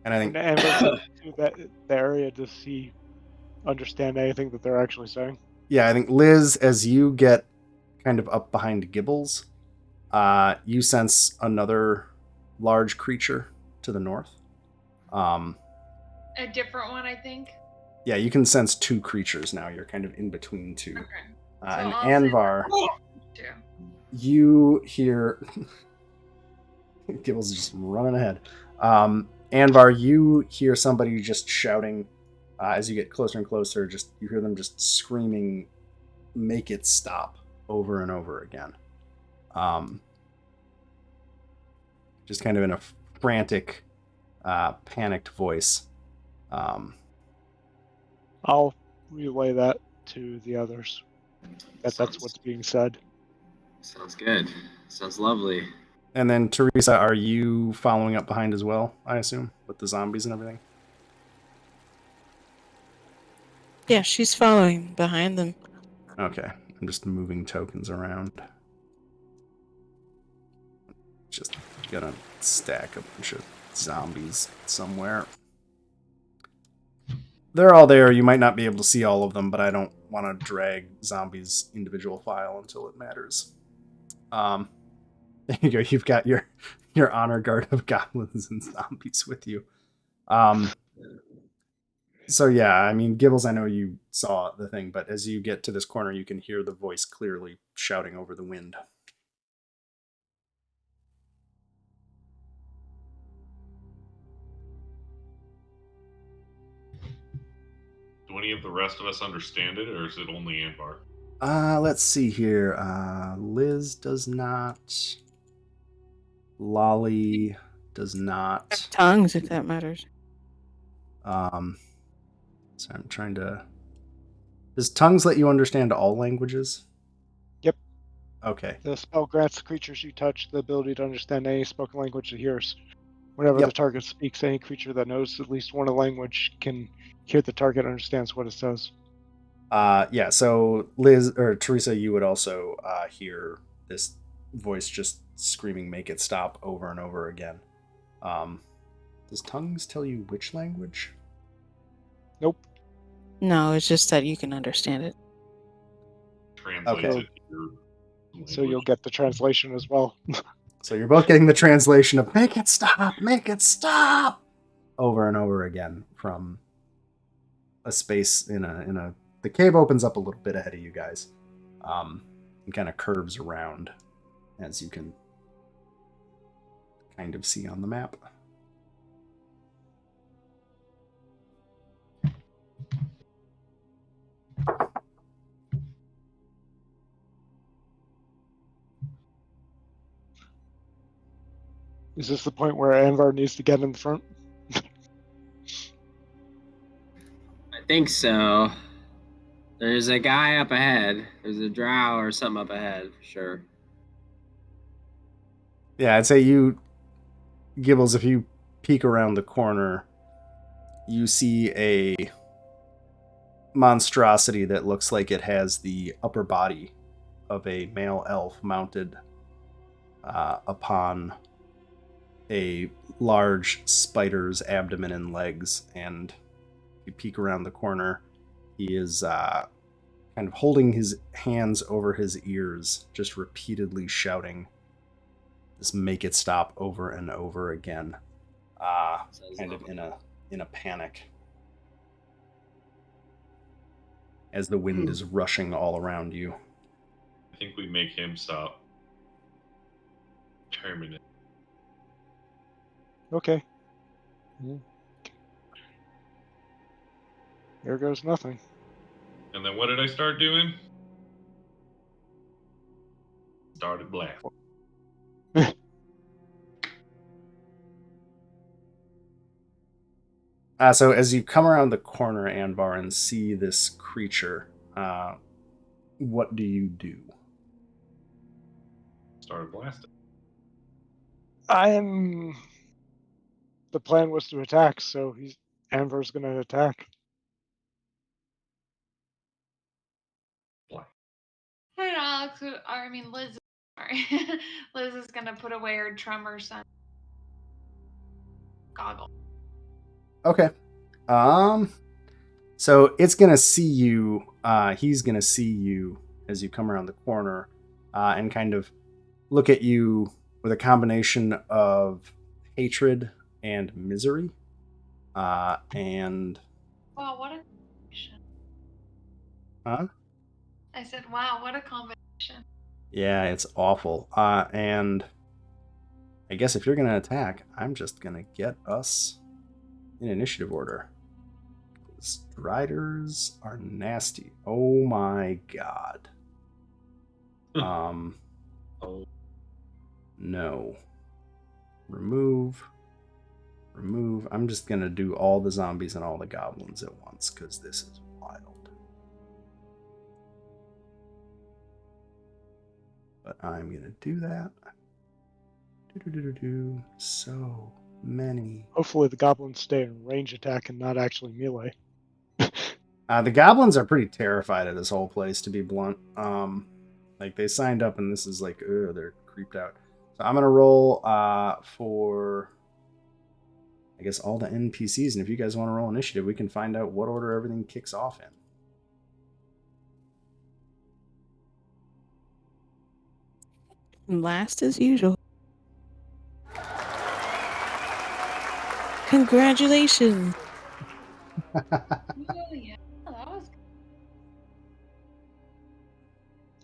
And I think to the area, does he understand anything that they're actually saying? Yeah, I think Liz, as you get kind of up behind Gibbles, you sense another large creature to the north. A different one, I think. Yeah, you can sense two creatures now. You're kind of in between two. Okay. And Anvar, too. You hear Gibbles is just running ahead. Anvar, you hear somebody just shouting as you get closer and closer. Just you hear them just screaming, "Make it stop!" over and over again. Just kind of in a frantic, panicked voice. I'll relay that to the others. That's what's being said. Sounds good. Sounds lovely. And then Teresa, are you following up behind as well, I assume, with the zombies and everything? Yeah, she's following behind them. Okay, I'm just moving tokens around. Just gonna stack a bunch of zombies somewhere. They're all there. You might not be able to see all of them, but I don't want to drag zombies' individual file until it matters. There you go. You've got your honor guard of goblins and zombies with you. So yeah, I mean, Gibbles, I know you saw the thing, but as you get to this corner, you can hear the voice clearly shouting over the wind. Do any of the rest of us understand it, or is it only Anvar? Let's see here. Liz does not. Lolly does not. Tongues, if that matters. So I'm trying to. Does tongues let you understand all languages? Yep. Okay. The spell grants the creatures you touch the ability to understand any spoken language it hears. Whenever Yep. the target speaks, any creature that knows at least one language can hear the target and understands what it says. Yeah, so Liz or Teresa, you would also hear this voice just screaming, "Make it stop," over and over again. Does tongues tell you which language? Nope. No, it's just that you can understand it. Translates Okay. it to your So you'll language. get the translation as well. So you're both getting the translation of "Make it stop, make it stop," over and over again from a space in a. The cave opens up a little bit ahead of you guys, and kind of curves around, as you can kind of see on the map. Is this the point where Anvar needs to get in the front? I think so. There's a guy up ahead. There's a drow or something up ahead, for sure. Yeah, I'd say you, Gibbles, if you peek around the corner, you see a monstrosity that looks like it has the upper body of a male elf mounted upon a large spider's abdomen and legs. And you peek around the corner, he is kind of holding his hands over his ears, just repeatedly shouting this "Make it stop" over and over again, kind of in a panic, as the wind is rushing all around you. I think we make him stop. Terminate. Okay. There goes nothing. And then what did I start doing? Started blasting. So as you come around the corner, Anvar, and see this creature, what do you do? Started blasting. The plan was to attack, so Anvar's going to attack. Hey, Alex. I mean, Liz. Sorry, Liz is gonna put away her tremor sense goggle. Okay. So it's gonna see you. He's gonna see you as you come around the corner, and kind of look at you with a combination of hatred and misery. And Wow, what a combination. huh? I said, wow, what a combination. Yeah, it's awful. And I guess if you're gonna attack, I'm just gonna get us in initiative order. Driders are nasty. Oh my god. Oh, No. Remove. I'm just gonna do all the zombies and all the goblins at once, because this is wild. But I'm gonna do that. So many. Hopefully the goblins stay in range attack and not actually melee. The goblins are pretty terrified of this whole place, to be blunt. Like, they signed up and this is like, ugh, they're creeped out. So I'm gonna roll for, I guess, all the NPCs, and if you guys want to roll initiative, we can find out what order everything kicks off in. Last as usual. Congratulations. Oh, yeah, that was.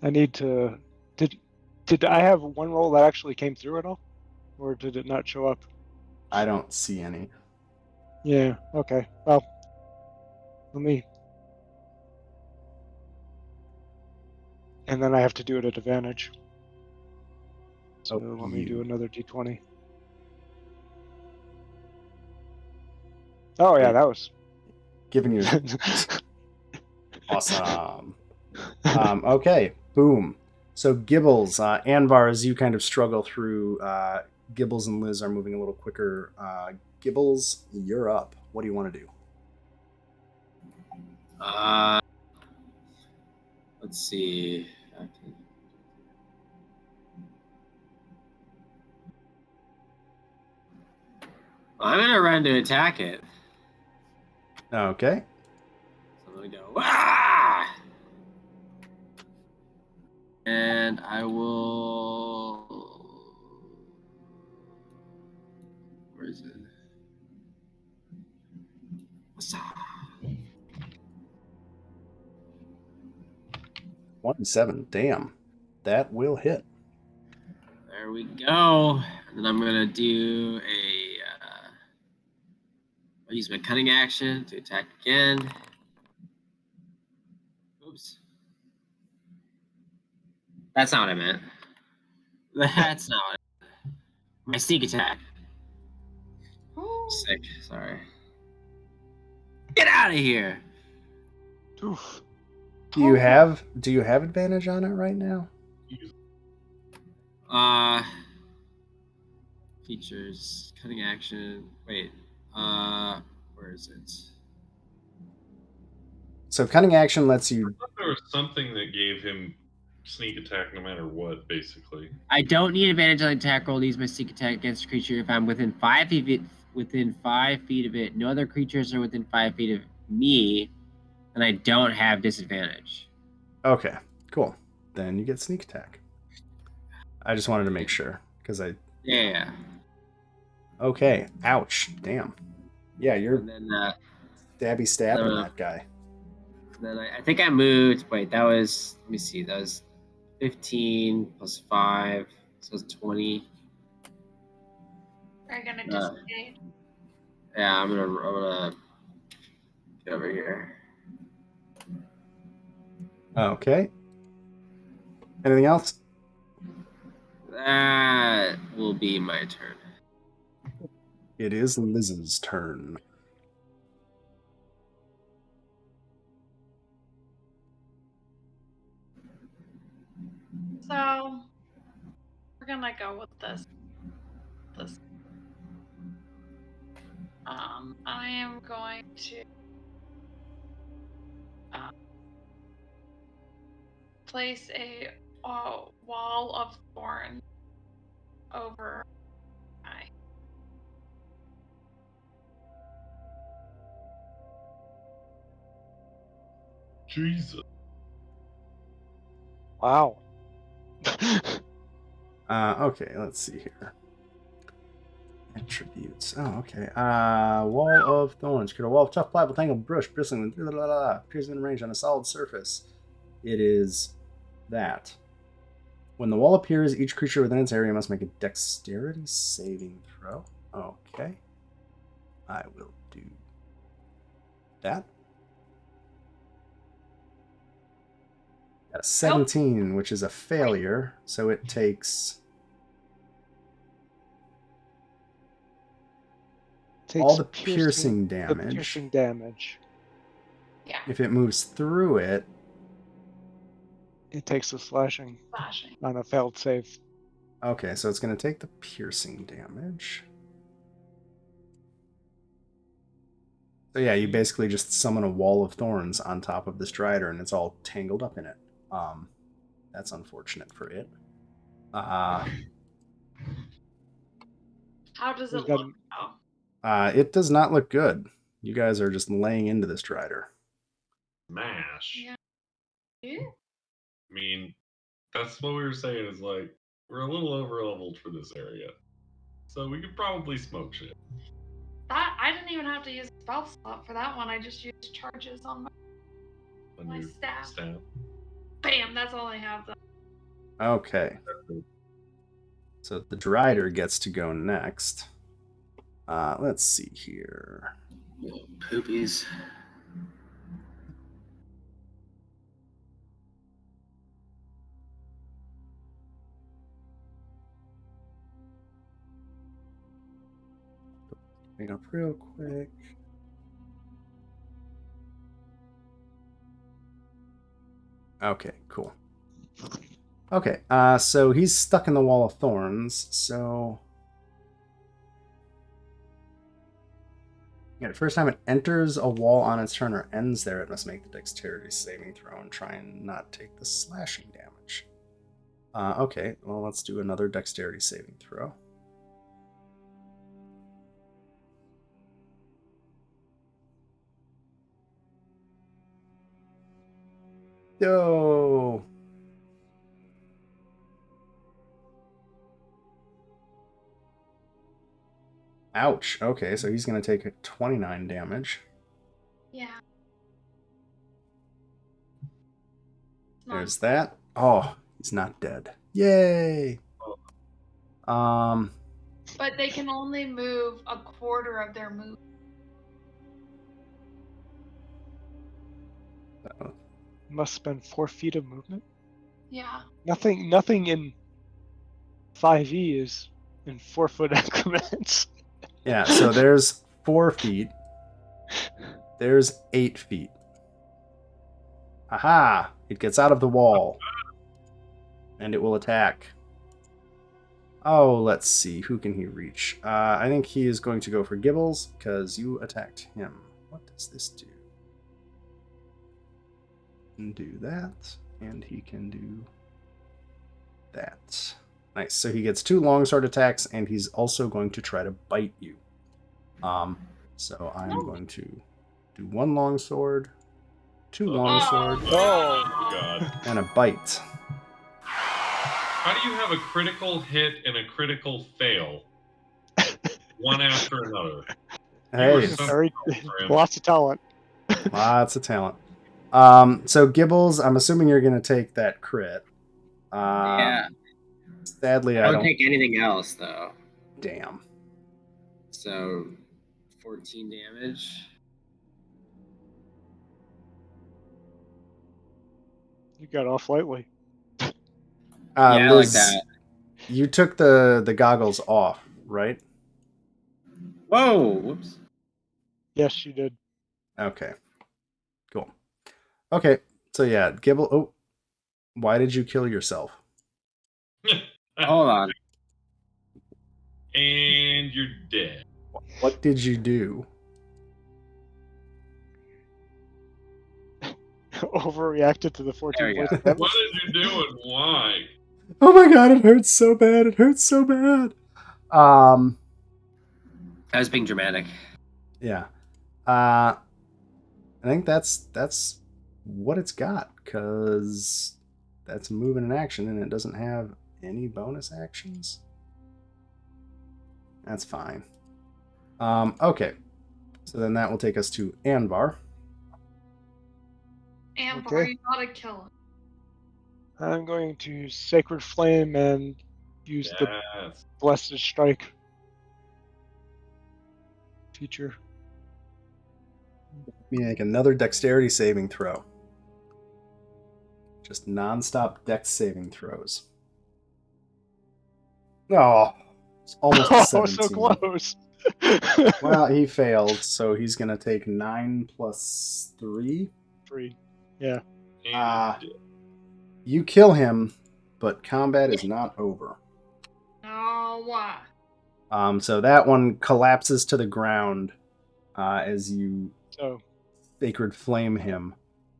I need to. Did I have one roll that actually came through at all, or did it not show up? I don't see any. Yeah. Okay. Well, let me and then I have to do it at advantage. So Oh, let me do you. another d20. Oh yeah, Wait. that was Giving you awesome. Okay, boom. So Gibbles, Anvar, as you kind of struggle through, Gibbles and Liz are moving a little quicker. Gibbles, you're up. What do you want to do? Let's see. I'm gonna run to attack it. Okay. So I'm gonna go. Ah! And I will. Where is it? 1-7. Damn. That will hit. There we go. And then I'm gonna do a. I'll use my cunning action to attack again. Oops. That's not what I meant. That's not what I meant. My sneak attack. Sick. Sorry. Get out of here. oof. Do you have advantage on it right now? Features, cutting action. Wait. Where is it? So cunning action lets I you. thought there was something that gave him sneak attack no matter what, basically. I don't need advantage on attack roll to use my sneak attack against a creature if I'm within 5 feet of it. Within 5 feet of it, no other creatures are within 5 feet of me, and I don't have disadvantage. Okay, cool. Then you get sneak attack. I just wanted to make sure because I. Yeah. Okay. Ouch. Damn. Yeah, you're And then, stabbing that guy. then I think I moved. Wait, that was. Let me see. That was 15 plus 5, so it's 20. Are you gonna disengage? Yeah, I'm gonna get over here. Okay. Anything else? That will be my turn. It is Liz's turn. So we're gonna go with this. I am going to place a wall of thorns over my. Jesus. Wow. Okay, let's see here. Attributes. Oh, okay. Wall of Thorns. Create a wall of tough, pliable, tangled brush, bristling with appears in range on a solid surface. It is that. When the wall appears, each creature within its area must make a dexterity saving throw. Okay. I will do that. Got a 17, which is a failure, so it takes all the piercing damage. The piercing damage. Yeah. If it moves through it, It takes the slashing on a failed save. okay, so it's going to take the piercing damage. So yeah, you basically just summon a wall of thorns on top of this Drider, and it's all tangled up in it. That's unfortunate for it. How does it look now? It does not look good. You guys are just laying into this Drider. Smash. Yeah. I mean, that's what we were saying is like, we're a little over leveled for this area. So we could probably smoke shit. I didn't even have to use a spell slot for that one. I just used charges on my staff. Bam, that's all I have though. Okay. So the Drider gets to go next. Let's see here. Poopies. Bring up real quick. Okay, cool. Okay, so he's stuck in the wall of thorns, so... Yeah, the first time it enters a wall on its turn or ends there, it must make the dexterity saving throw and try and not take the slashing damage. Okay, well, let's do another dexterity saving throw. Yo! Ouch. Okay, so he's going to take 29 damage. Yeah. There's that. Oh, he's not dead. Yay! But they can only move a quarter of their move. Must spend 4 feet of movement. Yeah. Nothing in 5e is in 4-foot increments. Yeah, so there's 4 feet. There's 8 feet. Aha! It gets out of the wall. And it will attack. Oh, let's see. Who can he reach? I think he is going to go for Gibbles, because you attacked him. What does this do? Can do that, and he can do that. Nice. So he gets 2 longsword attacks, and he's also going to try to bite you. So I'm going to do 1 longsword, 2 longsword, Oh, God. and a bite. How do you have a critical hit and a critical fail? One after another. Hey, Lots of talent. lots of talent. So Gibbles, I'm assuming you're going to take that crit. Yeah. Sadly, I don't take anything else, though. Damn. So, 14 damage. You got off lightly. Yeah, Liz, I like that. You took the goggles off, right? Whoa! Whoops. Yes, you did. Okay. Cool. Okay, so yeah, Gibble. Oh, why did you kill yourself? Hold on. And you're dead. What did you do? Overreacted to the 14 points of damage. What did you do and why? Oh my god, it hurts so bad. It hurts so bad. I was being dramatic. Yeah. I think that's what it's got, because that's moving in action and it doesn't have any bonus actions. That's fine. Okay. So then that will take us to Anvar. Amber, Okay. you gotta kill him. I'm going to Sacred Flame and use the Yes. Blessed Strike feature. Make another dexterity saving throw. Just non-stop dex saving throws. Oh, it's almost a 17. So close. Well, he failed, so he's going to take 9 plus 3. 3. Yeah. And You kill him, but combat is not over. Oh, what? So that one collapses to the ground as you sacred flame him.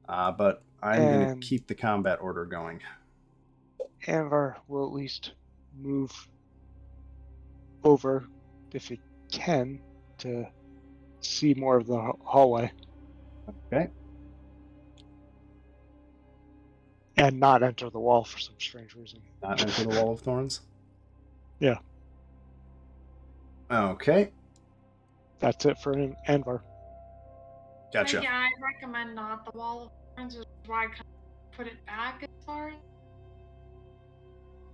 But I'm going to keep the combat order going. Anvar will at least move over, if it can, to see more of the hallway. Okay. And not enter the wall for some strange reason. Not enter the wall of thorns? Yeah. Okay. That's it for Anvar. Gotcha. Yeah, I recommend not the wall of thorns, which is why I kind of put it back as far as.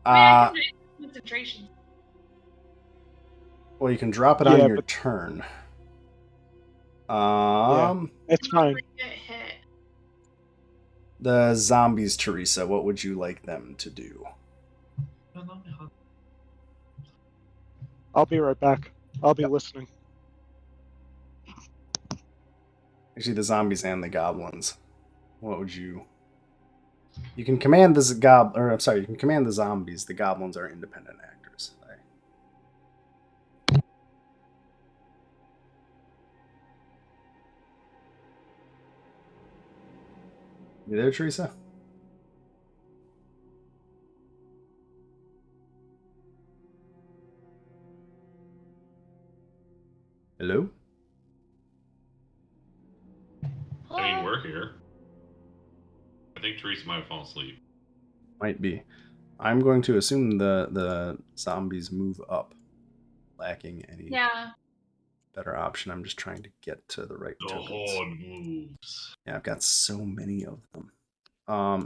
I mean, I can do concentration. Well, you can drop it on your turn. It's fine. Get hit. The zombies, Teresa, what would you like them to do? I'll be right back. I'll be listening. Actually, the zombies and the goblins. What would you? You can command the you can command the zombies. The goblins are independent actors. You there, Teresa? Hello? I mean, we're here. I think Teresa might have fallen asleep. Might be. I'm going to assume the zombies move up, lacking any better option. I'm just trying to get to the right The tokens. horde moves. Yeah, I've got so many of them.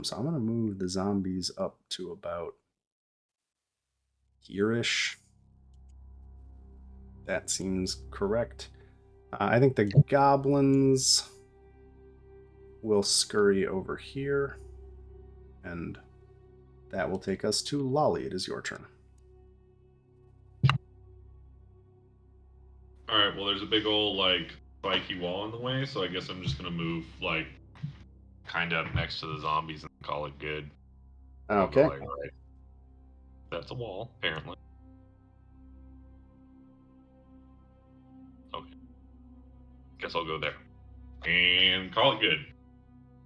So I'm gonna move the zombies up to about here-ish. That seems correct. I think the goblins will scurry over here, and that will take us to Lolly. It is your turn. Alright, well, there's a big old, like, spiky wall in the way, so I guess I'm just gonna move, like, kind of up next to the zombies and call it good. Okay. Like, right. That's a wall, apparently. Okay. Guess I'll go there. And call it good.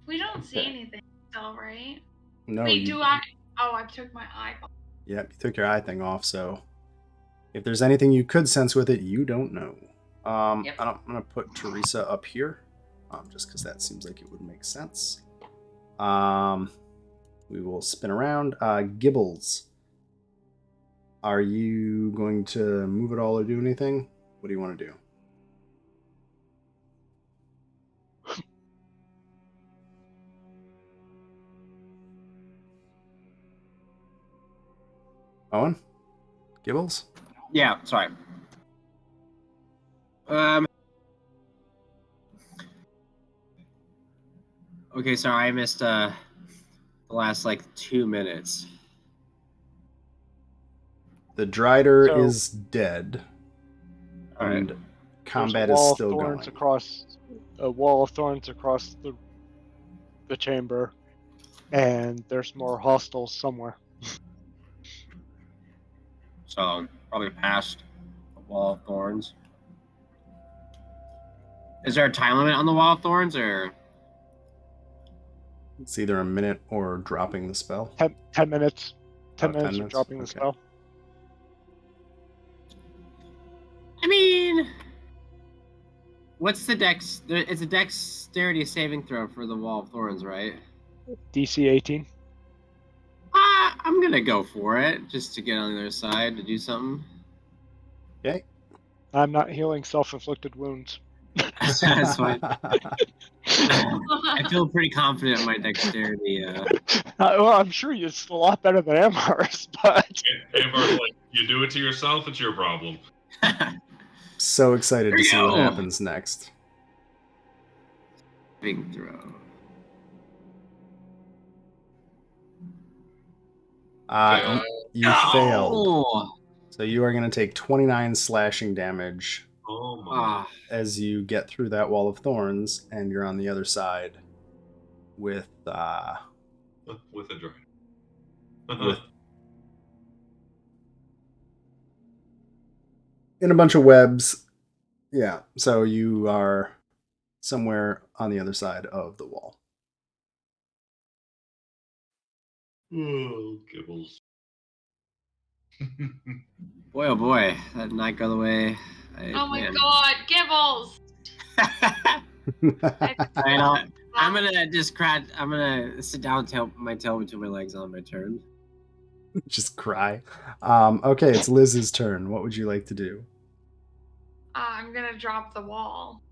We don't see anything still, right? No. Wait, do I? Oh, I took my eye off. Yep, you took your eye thing off, so if there's anything you could sense with it, you don't know. Yep. I'm going to put Teresa up here, just because that seems like it would make sense. We will spin around. Gibbles, are you going to move at all or do anything? What do you want to do? Owen? Gibbles? Yeah, sorry. Okay, sorry, I missed the last like 2 minutes. The Drider is dead. All right. And combat There's a is wall still of thorns going. a wall of thorns across the chamber, and there's more hostiles somewhere. So probably past the wall of thorns. Is there a time limit on the wall of thorns, or? It's either a minute or dropping the spell. 10 minutes. 10 minutes 10 of dropping the Okay. spell. I mean, what's the dex? It's a dexterity saving throw for the wall of thorns, right? DC 18. I'm gonna go for it just to get on the other side to do something. Okay. I'm not healing self-inflicted wounds. That's fine. I feel pretty confident in my dexterity. Well, I'm sure it's a lot better than Amar's, but Amar's like, you do it to yourself, it's your problem. So excited to see what go. happens next. Big throw. You failed. Oh. So you are going to take 29 slashing damage Oh my. as you get through that wall of thorns, and you're on the other side with With a Drider. in a bunch of webs. Yeah, so you are somewhere on the other side of the wall. Oh, Gibbles. Boy, oh boy, that did not go the way. Oh my god, Gibbles! I'm gonna just cry. I'm gonna sit down, my tail between my legs on my turn. Just cry. Okay, it's Liz's turn. What would you like to do? I'm gonna drop the wall.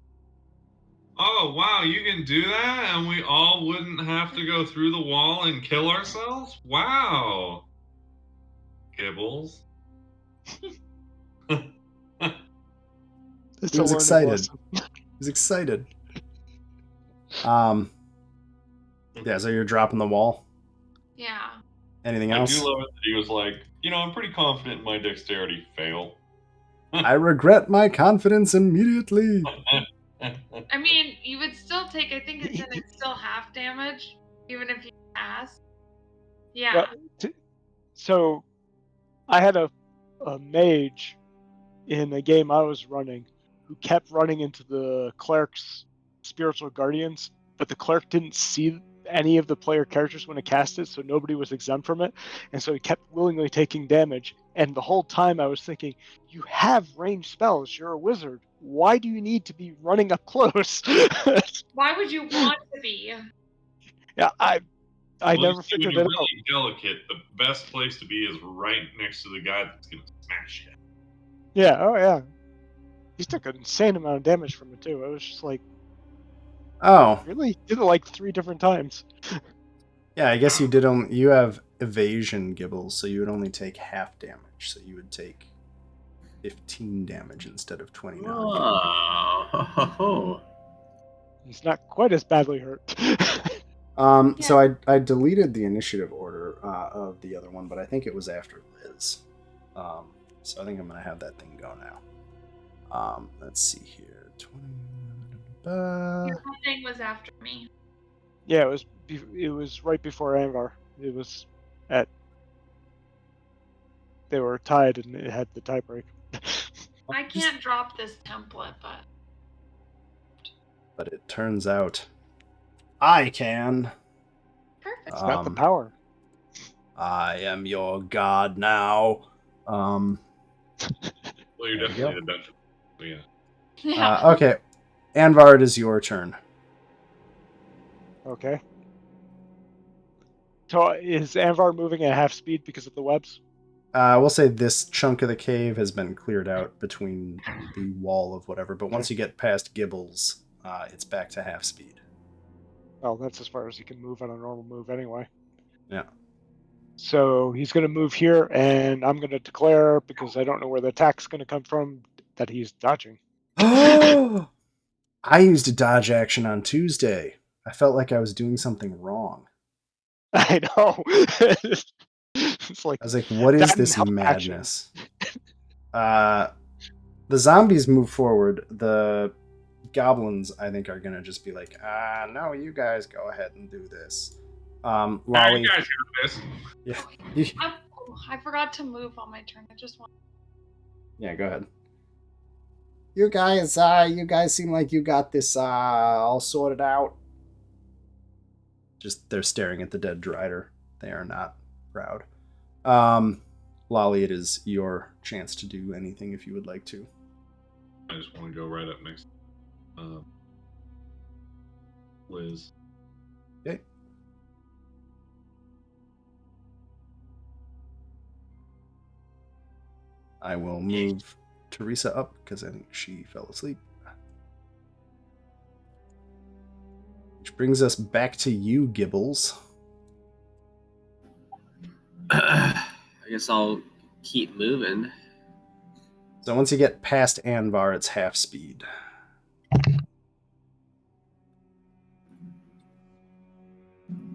Oh, wow, you can do that? And we all wouldn't have to go through the wall and kill ourselves? Wow. Gibbles. it's He was a learning excited. lesson. He was excited. Yeah, so you're dropping the wall. Yeah. Anything I else? do love it that he was like, I'm pretty confident in my dexterity. Fail. I regret my confidence immediately. I mean, you would still take. I think it's still half damage, even if you pass. Yeah. Well, so I had a mage in a game I was running who kept running into the cleric's spiritual guardians, but the cleric didn't see any of the player characters when it cast it, so nobody was exempt from it, and so he kept willingly taking damage. And the whole time I was thinking, you have ranged spells, you're a wizard. Why do you need to be running up close? Why would you want to be? Yeah, I Well, never see, when figured you're that out. really delicate, the best place to be is right next to the guy that's going to smash you. Yeah, oh yeah. He took an insane amount of damage from it too. I was just like, Oh, really? Did it like 3 different times. yeah. I guess you did. You have evasion, Gibbles, so you would only take half damage. So you would take 15 damage instead of 29. Oh. He's not quite as badly hurt. So I deleted the initiative order of the other one, but I think it was after Liz. So I think I'm gonna have that thing go now. Let's see here. 20. Your whole thing was after me. Yeah, it was right before Anvar. It was at they were tied and it had the tiebreak. I can't drop this template, But it turns out I can. perfect. It's got the power. I am your god now. Well, you're There you definitely go. the dungeon. So, yeah. Yeah. Okay, Anvar, it is your turn. Okay. So is Anvar moving at half speed because of the webs? We'll say this chunk of the cave has been cleared out between the wall of whatever, but once you get past Gibbles, it's back to half speed. Well, that's as far as he can move on a normal move anyway. Yeah. So he's going to move here, and I'm going to declare, because I don't know where the attack's going to come from, that he's dodging. I used a dodge action on Tuesday. I felt like I was doing something wrong. I know. It's like, I was like, what is that and this help madness? The zombies move forward. The goblins, I think, are going to just be like, no, you guys go ahead and do this. Lolly. You guys hear this? Yeah. I forgot to move on my turn. I just want. Yeah, go ahead. You guys seem like you got this all sorted out. Just they're staring at the dead Drider. They are not proud. Lolly, it is your chance to do anything if you would like to. I just want to go right up next. Liz. Okay. I will move Teresa up because I think she fell asleep. Which brings us back to you, Gibbles. I guess I'll keep moving. So once you get past Anvar, it's half speed.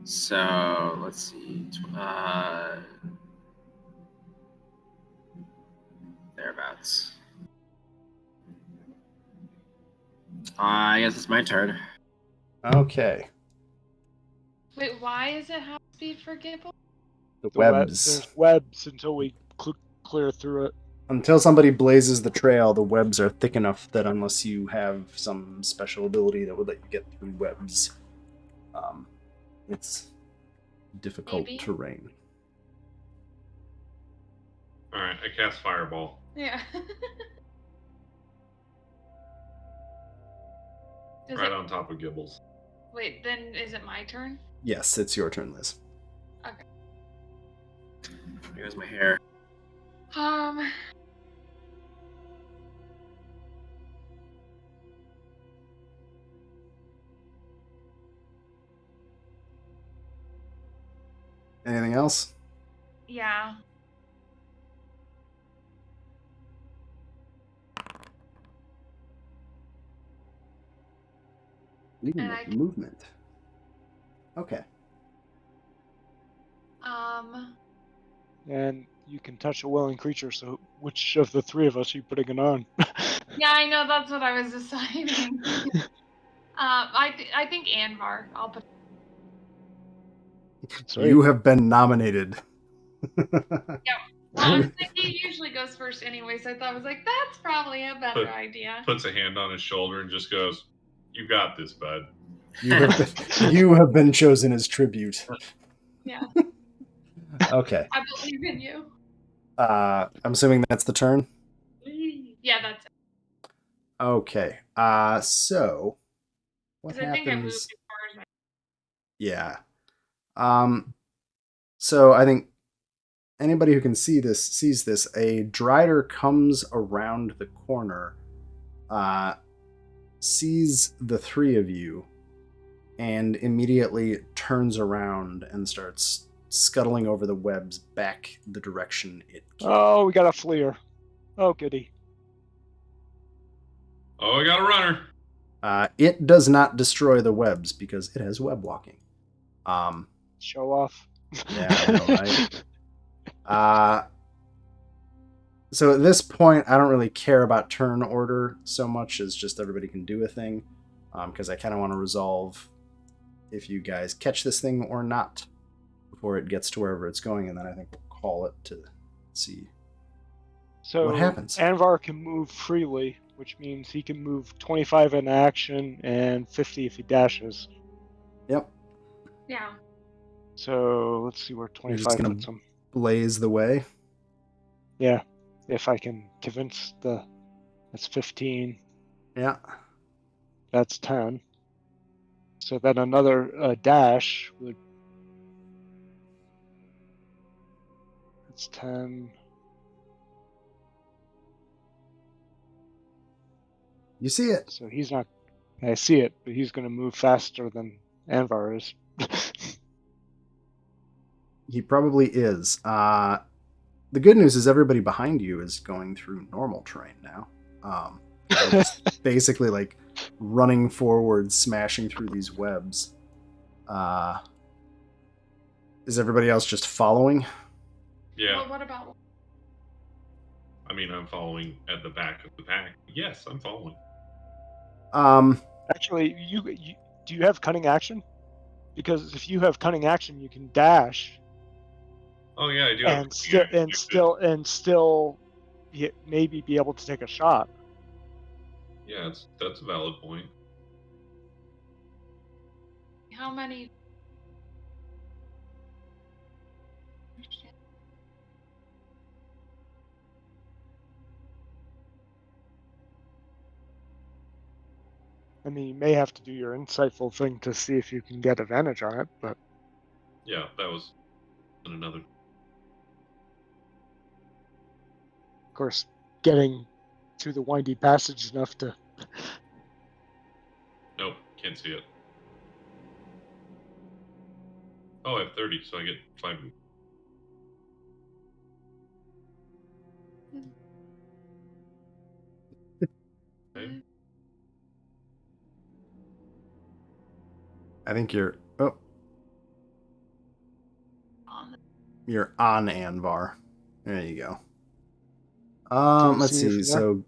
So let's see. Thereabouts. I guess it's my turn. Okay. Wait, why is it half speed for Gibble? The there's webs. webs until we clear through it. Until somebody blazes the trail, the webs are thick enough that unless you have some special ability that would let you get through webs, it's difficult Maybe. terrain. Alright, I cast Fireball. Yeah. Right on top of Gibbles. Wait, then is it my turn? Yes, it's your turn, Liz. Okay. Here's my hair. Anything else? Yeah. Movement. Okay. And you can touch a willing creature, so which of the 3 of us are you putting it on? Yeah, I know. That's what I was deciding. I think Anvar. I'll put. Sweet. You have been nominated. Well, I'm thinking he usually goes first anyway, so I thought I was like, that's probably a better idea. Puts a hand on his shoulder and just goes, "You got this, bud." You have been chosen as tribute. Yeah, Okay. I believe in you. I'm assuming that's the turn. Yeah, that's it. Okay. So what 'Cause I think I moved happens? as far as I. Yeah. So I think anybody who can see this sees this. A Drider comes around the corner, sees the three of you, and immediately turns around and starts scuttling over the webs back the direction it came. Oh, we got a fleer. Oh, goody. Oh, I got a runner. It does not destroy the webs because it has web walking. Show off. Yeah, I know, right? So at this point, I don't really care about turn order so much as just everybody can do a thing, because I kind of want to resolve if you guys catch this thing or not before it gets to wherever it's going, and then I think we'll call it to see So what happens. Anvar can move freely, which means he can move 25 in action and 50 if he dashes. Yep. Yeah. So let's see where You're 25 just gonna puts him. blaze the way. Yeah, if I can convince the. That's 15. Yeah. That's 10. So then another dash would. That's 10. You see it. So he's not. I see it, but he's going to move faster than Anvar is. He probably is. The good news is everybody behind you is going through normal terrain now. They're just basically like running forward, smashing through these webs. Is everybody else just following? Yeah. Well, what about? I mean, I'm following at the back of the pack. Yes, I'm following. Actually, do you have cunning action? Because if you have cunning action, you can dash. Oh yeah, I do. And still, maybe be able to take a shot. Yeah, that's a valid point. How many? I mean, you may have to do your insightful thing to see if you can get advantage on it, but Yeah, that was another. of course, getting through the windy passage enough to. Nope, can't see it. Oh, I have 30, so I get 5. Okay. I think you're. Oh, you're on Anvar. There you go. Let's see. So,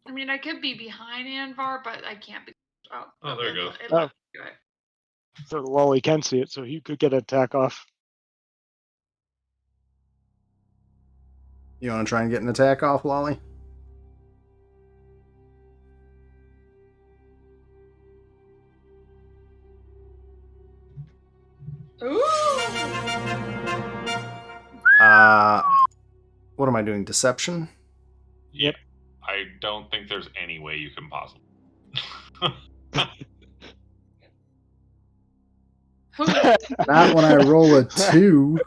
I mean, I could be behind Anvar, but I can't be. Oh, there it goes. Oh. So Lolly can see it, so he could get an attack off. you want to try and get an attack off, Lolly? Ooh. What am I doing? Deception? Yep. I don't think there's any way you can possibly. Not when I roll a 2.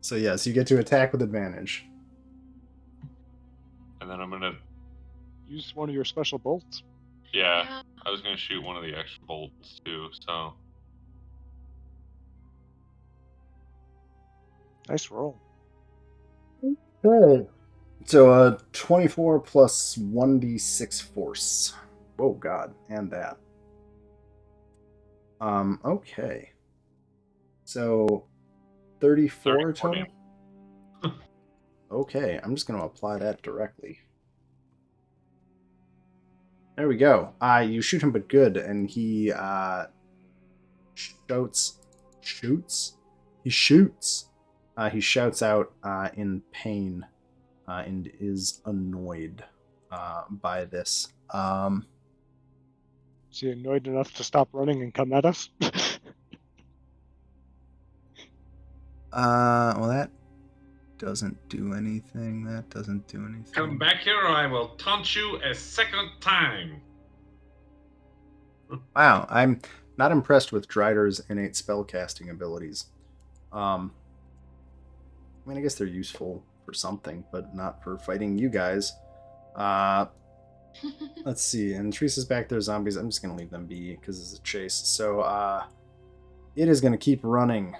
So yes, you get to attack with advantage. And then I'm gonna use one of your special bolts. Yeah, I was gonna shoot one of the extra bolts too. So Nice roll. Okay. So 24 plus 1d6 force. Oh god, and that. Okay. So 34 total. Okay, I'm just going to apply that directly. There we go. You shoot him, but good, and he shoots. He shoots. He shouts out in pain and is annoyed by this. Is he annoyed enough to stop running and come at us? Well, that doesn't do anything. That doesn't do anything. Come back here or I will taunt you a second time. Wow, I'm not impressed with Drider's innate spellcasting abilities. I mean, I guess they're useful for something, but not for fighting you guys. Let's see. And Teresa's back there, zombies. I'm just going to leave them be because it's a chase. So it is going to keep running.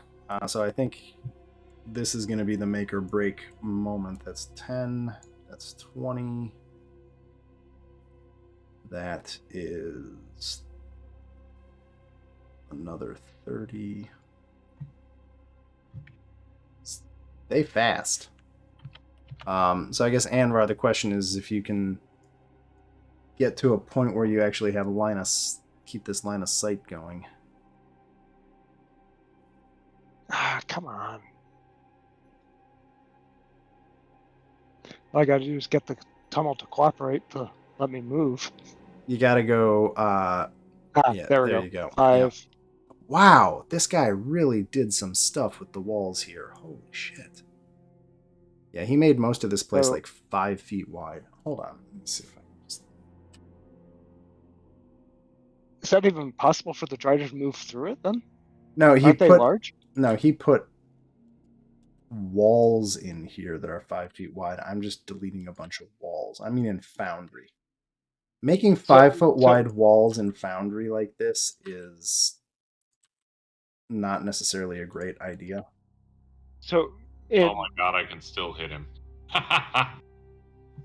So I think this is going to be the make or break moment. That's 10. That's 20. That is another 30. Stay fast. So I guess, Anvar, the question is if you can get to a point where you actually have keep this line of sight going. Come on. All I gotta do is get the tunnel to cooperate to let me move. You gotta go, yeah, there we go. you go. 5. Yep. Wow, this guy really did some stuff with the walls here. Holy shit. Yeah, he made most of this place like 5 feet wide. Hold on, let me see if I can just... Is that even possible for the Drider to move through it then? No, Aren't they large? No, he put walls in here that are 5 feet wide. I'm just deleting a bunch of walls. I mean in Foundry. Making 5 foot wide walls in Foundry like this is not necessarily a great idea. So oh my god, I can still hit him.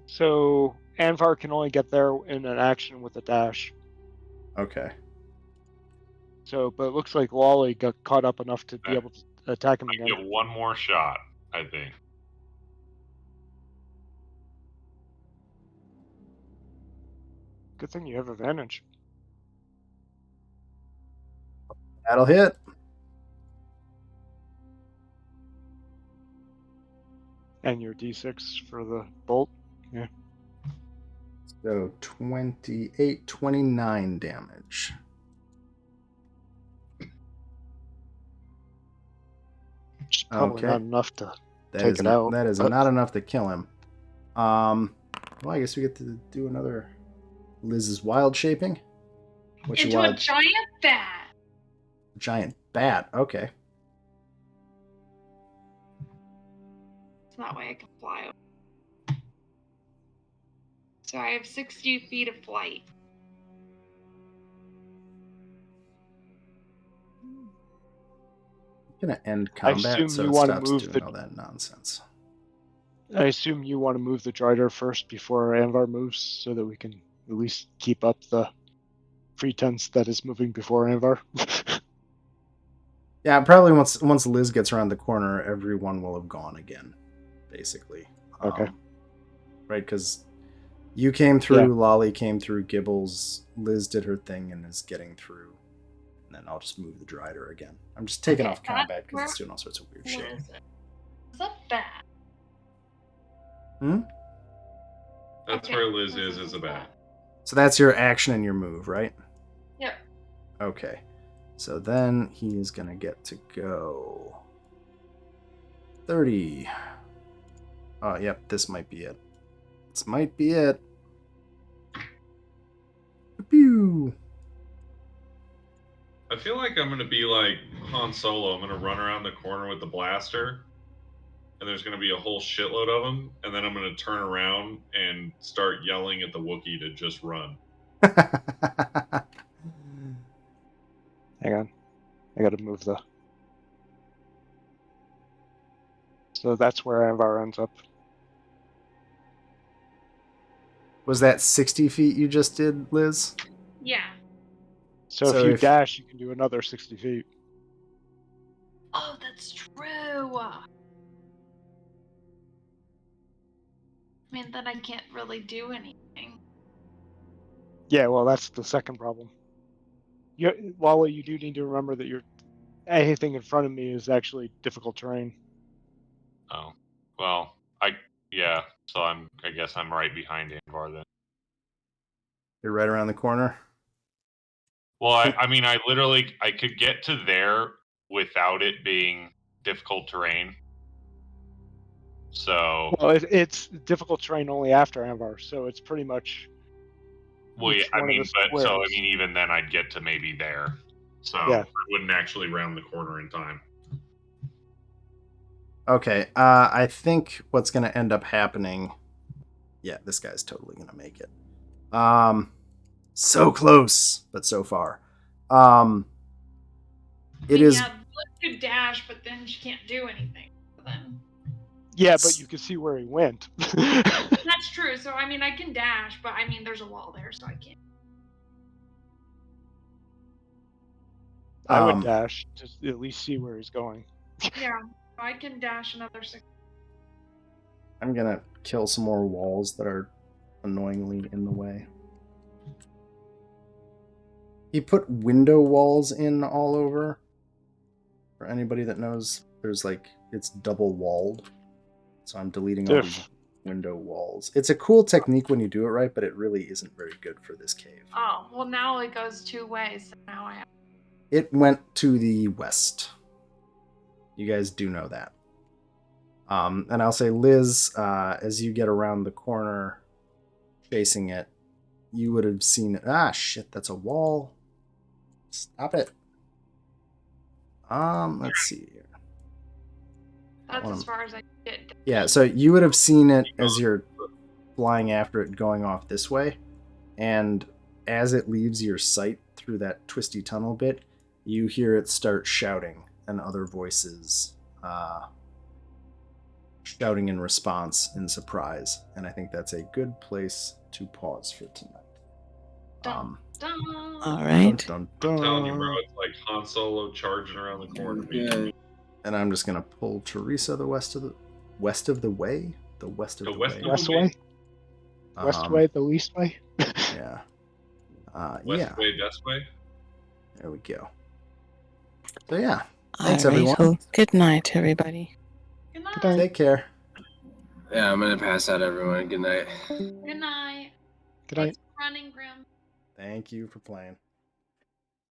So Anvar can only get there in an action with a dash. Okay. So, but it looks like Lolly got caught up enough to be able to attack him again. I get one more shot, I think. Good thing you have advantage. That'll hit. And your D6 for the bolt. Yeah. So 28, 29 damage. Which is probably not enough to take it out. That is not enough to kill him. Well, I guess we get to do another Liz's wild shaping. Into a giant bat. Giant bat, okay. So that way I can fly over. So I have 60 feet of flight. I'm gonna end combat, so you it want to stops move doing all that nonsense. I assume you want to move the Drider first before Anvar moves, so that we can at least keep up the pretense that is moving before Anvar. Yeah, probably once Liz gets around the corner, everyone will have gone again, basically. Okay. Right, because you came through, Lolly came through, Gibbles, Liz did her thing and is getting through. And then I'll just move the Drider again. I'm just taking off combat because it's doing all sorts of weird shit. Is that bat? That's where Liz is a bat. So that's your action and your move, right? Yep. Okay. So then he is going to get to go 30. Oh, yep, this might be it. This might be it. Pew! I feel like I'm going to be like Han Solo. I'm going to run around the corner with the blaster, and there's going to be a whole shitload of them, and then I'm going to turn around and start yelling at the Wookiee to just run. Hang on. I gotta move the... So that's where Anvar ends up. Was that 60 feet you just did, Liz? Yeah. So if you dash, you can do another 60 feet. Oh, that's true. I mean, then I can't really do anything. Yeah, well, that's the second problem. Wally, you do need to remember that anything in front of me is actually difficult terrain. Oh, well, so I guess I'm right behind Anvar then. You're right around the corner. Well, I mean, I could get to there without it being difficult terrain. So, Well, it's difficult terrain only after Anvar, so it's pretty much. well, yeah, each one of the squares. even then I'd get to maybe there. So Yeah. I wouldn't actually round the corner in time. Okay, I think what's going to end up happening... Yeah, this guy's totally going to make it. So close, but so far. It is... Yeah, Liz could dash, but then she can't do anything. Then. Yeah, but you can see where he went. That's true. So, I mean, I can dash, but I mean, there's a wall there, so I can't. I would dash to at least see where he's going. Yeah, I can dash another 6. I'm going to kill some more walls that are annoyingly in the way. He put window walls in all over. For anybody that knows, there's like, it's double walled. So I'm deleting all these window walls. It's a cool technique when you do it right, but it really isn't very good for this cave. Oh, well, now it goes 2 ways. So now I have. It went to the west. You guys do know that. And I'll say, Liz, as you get around the corner facing it, you would have seen it. Ah, shit, that's a wall. Stop it. Let's see here. That's as far as I get. Yeah, so you would have seen it as you're flying after it going off this way. And as it leaves your sight through that twisty tunnel bit, you hear it start shouting and other voices shouting in response in surprise. And I think that's a good place to pause for tonight. Dun, dun. All right. Dun, dun, I'm dun. telling you, bro, it's like Han Solo charging around the corner. Yeah. And I'm just gonna pull Teresa the west of the way. The west of the way. West way? Um, West way, the least way? Yeah. West way, best way. There we go. So yeah. Thanks All right, everyone. so good night, everybody. Good night. Good night. Take care. Yeah, I'm gonna pass out, everyone. Good night. Good night. Good night. Running, Grim. Thank you for playing.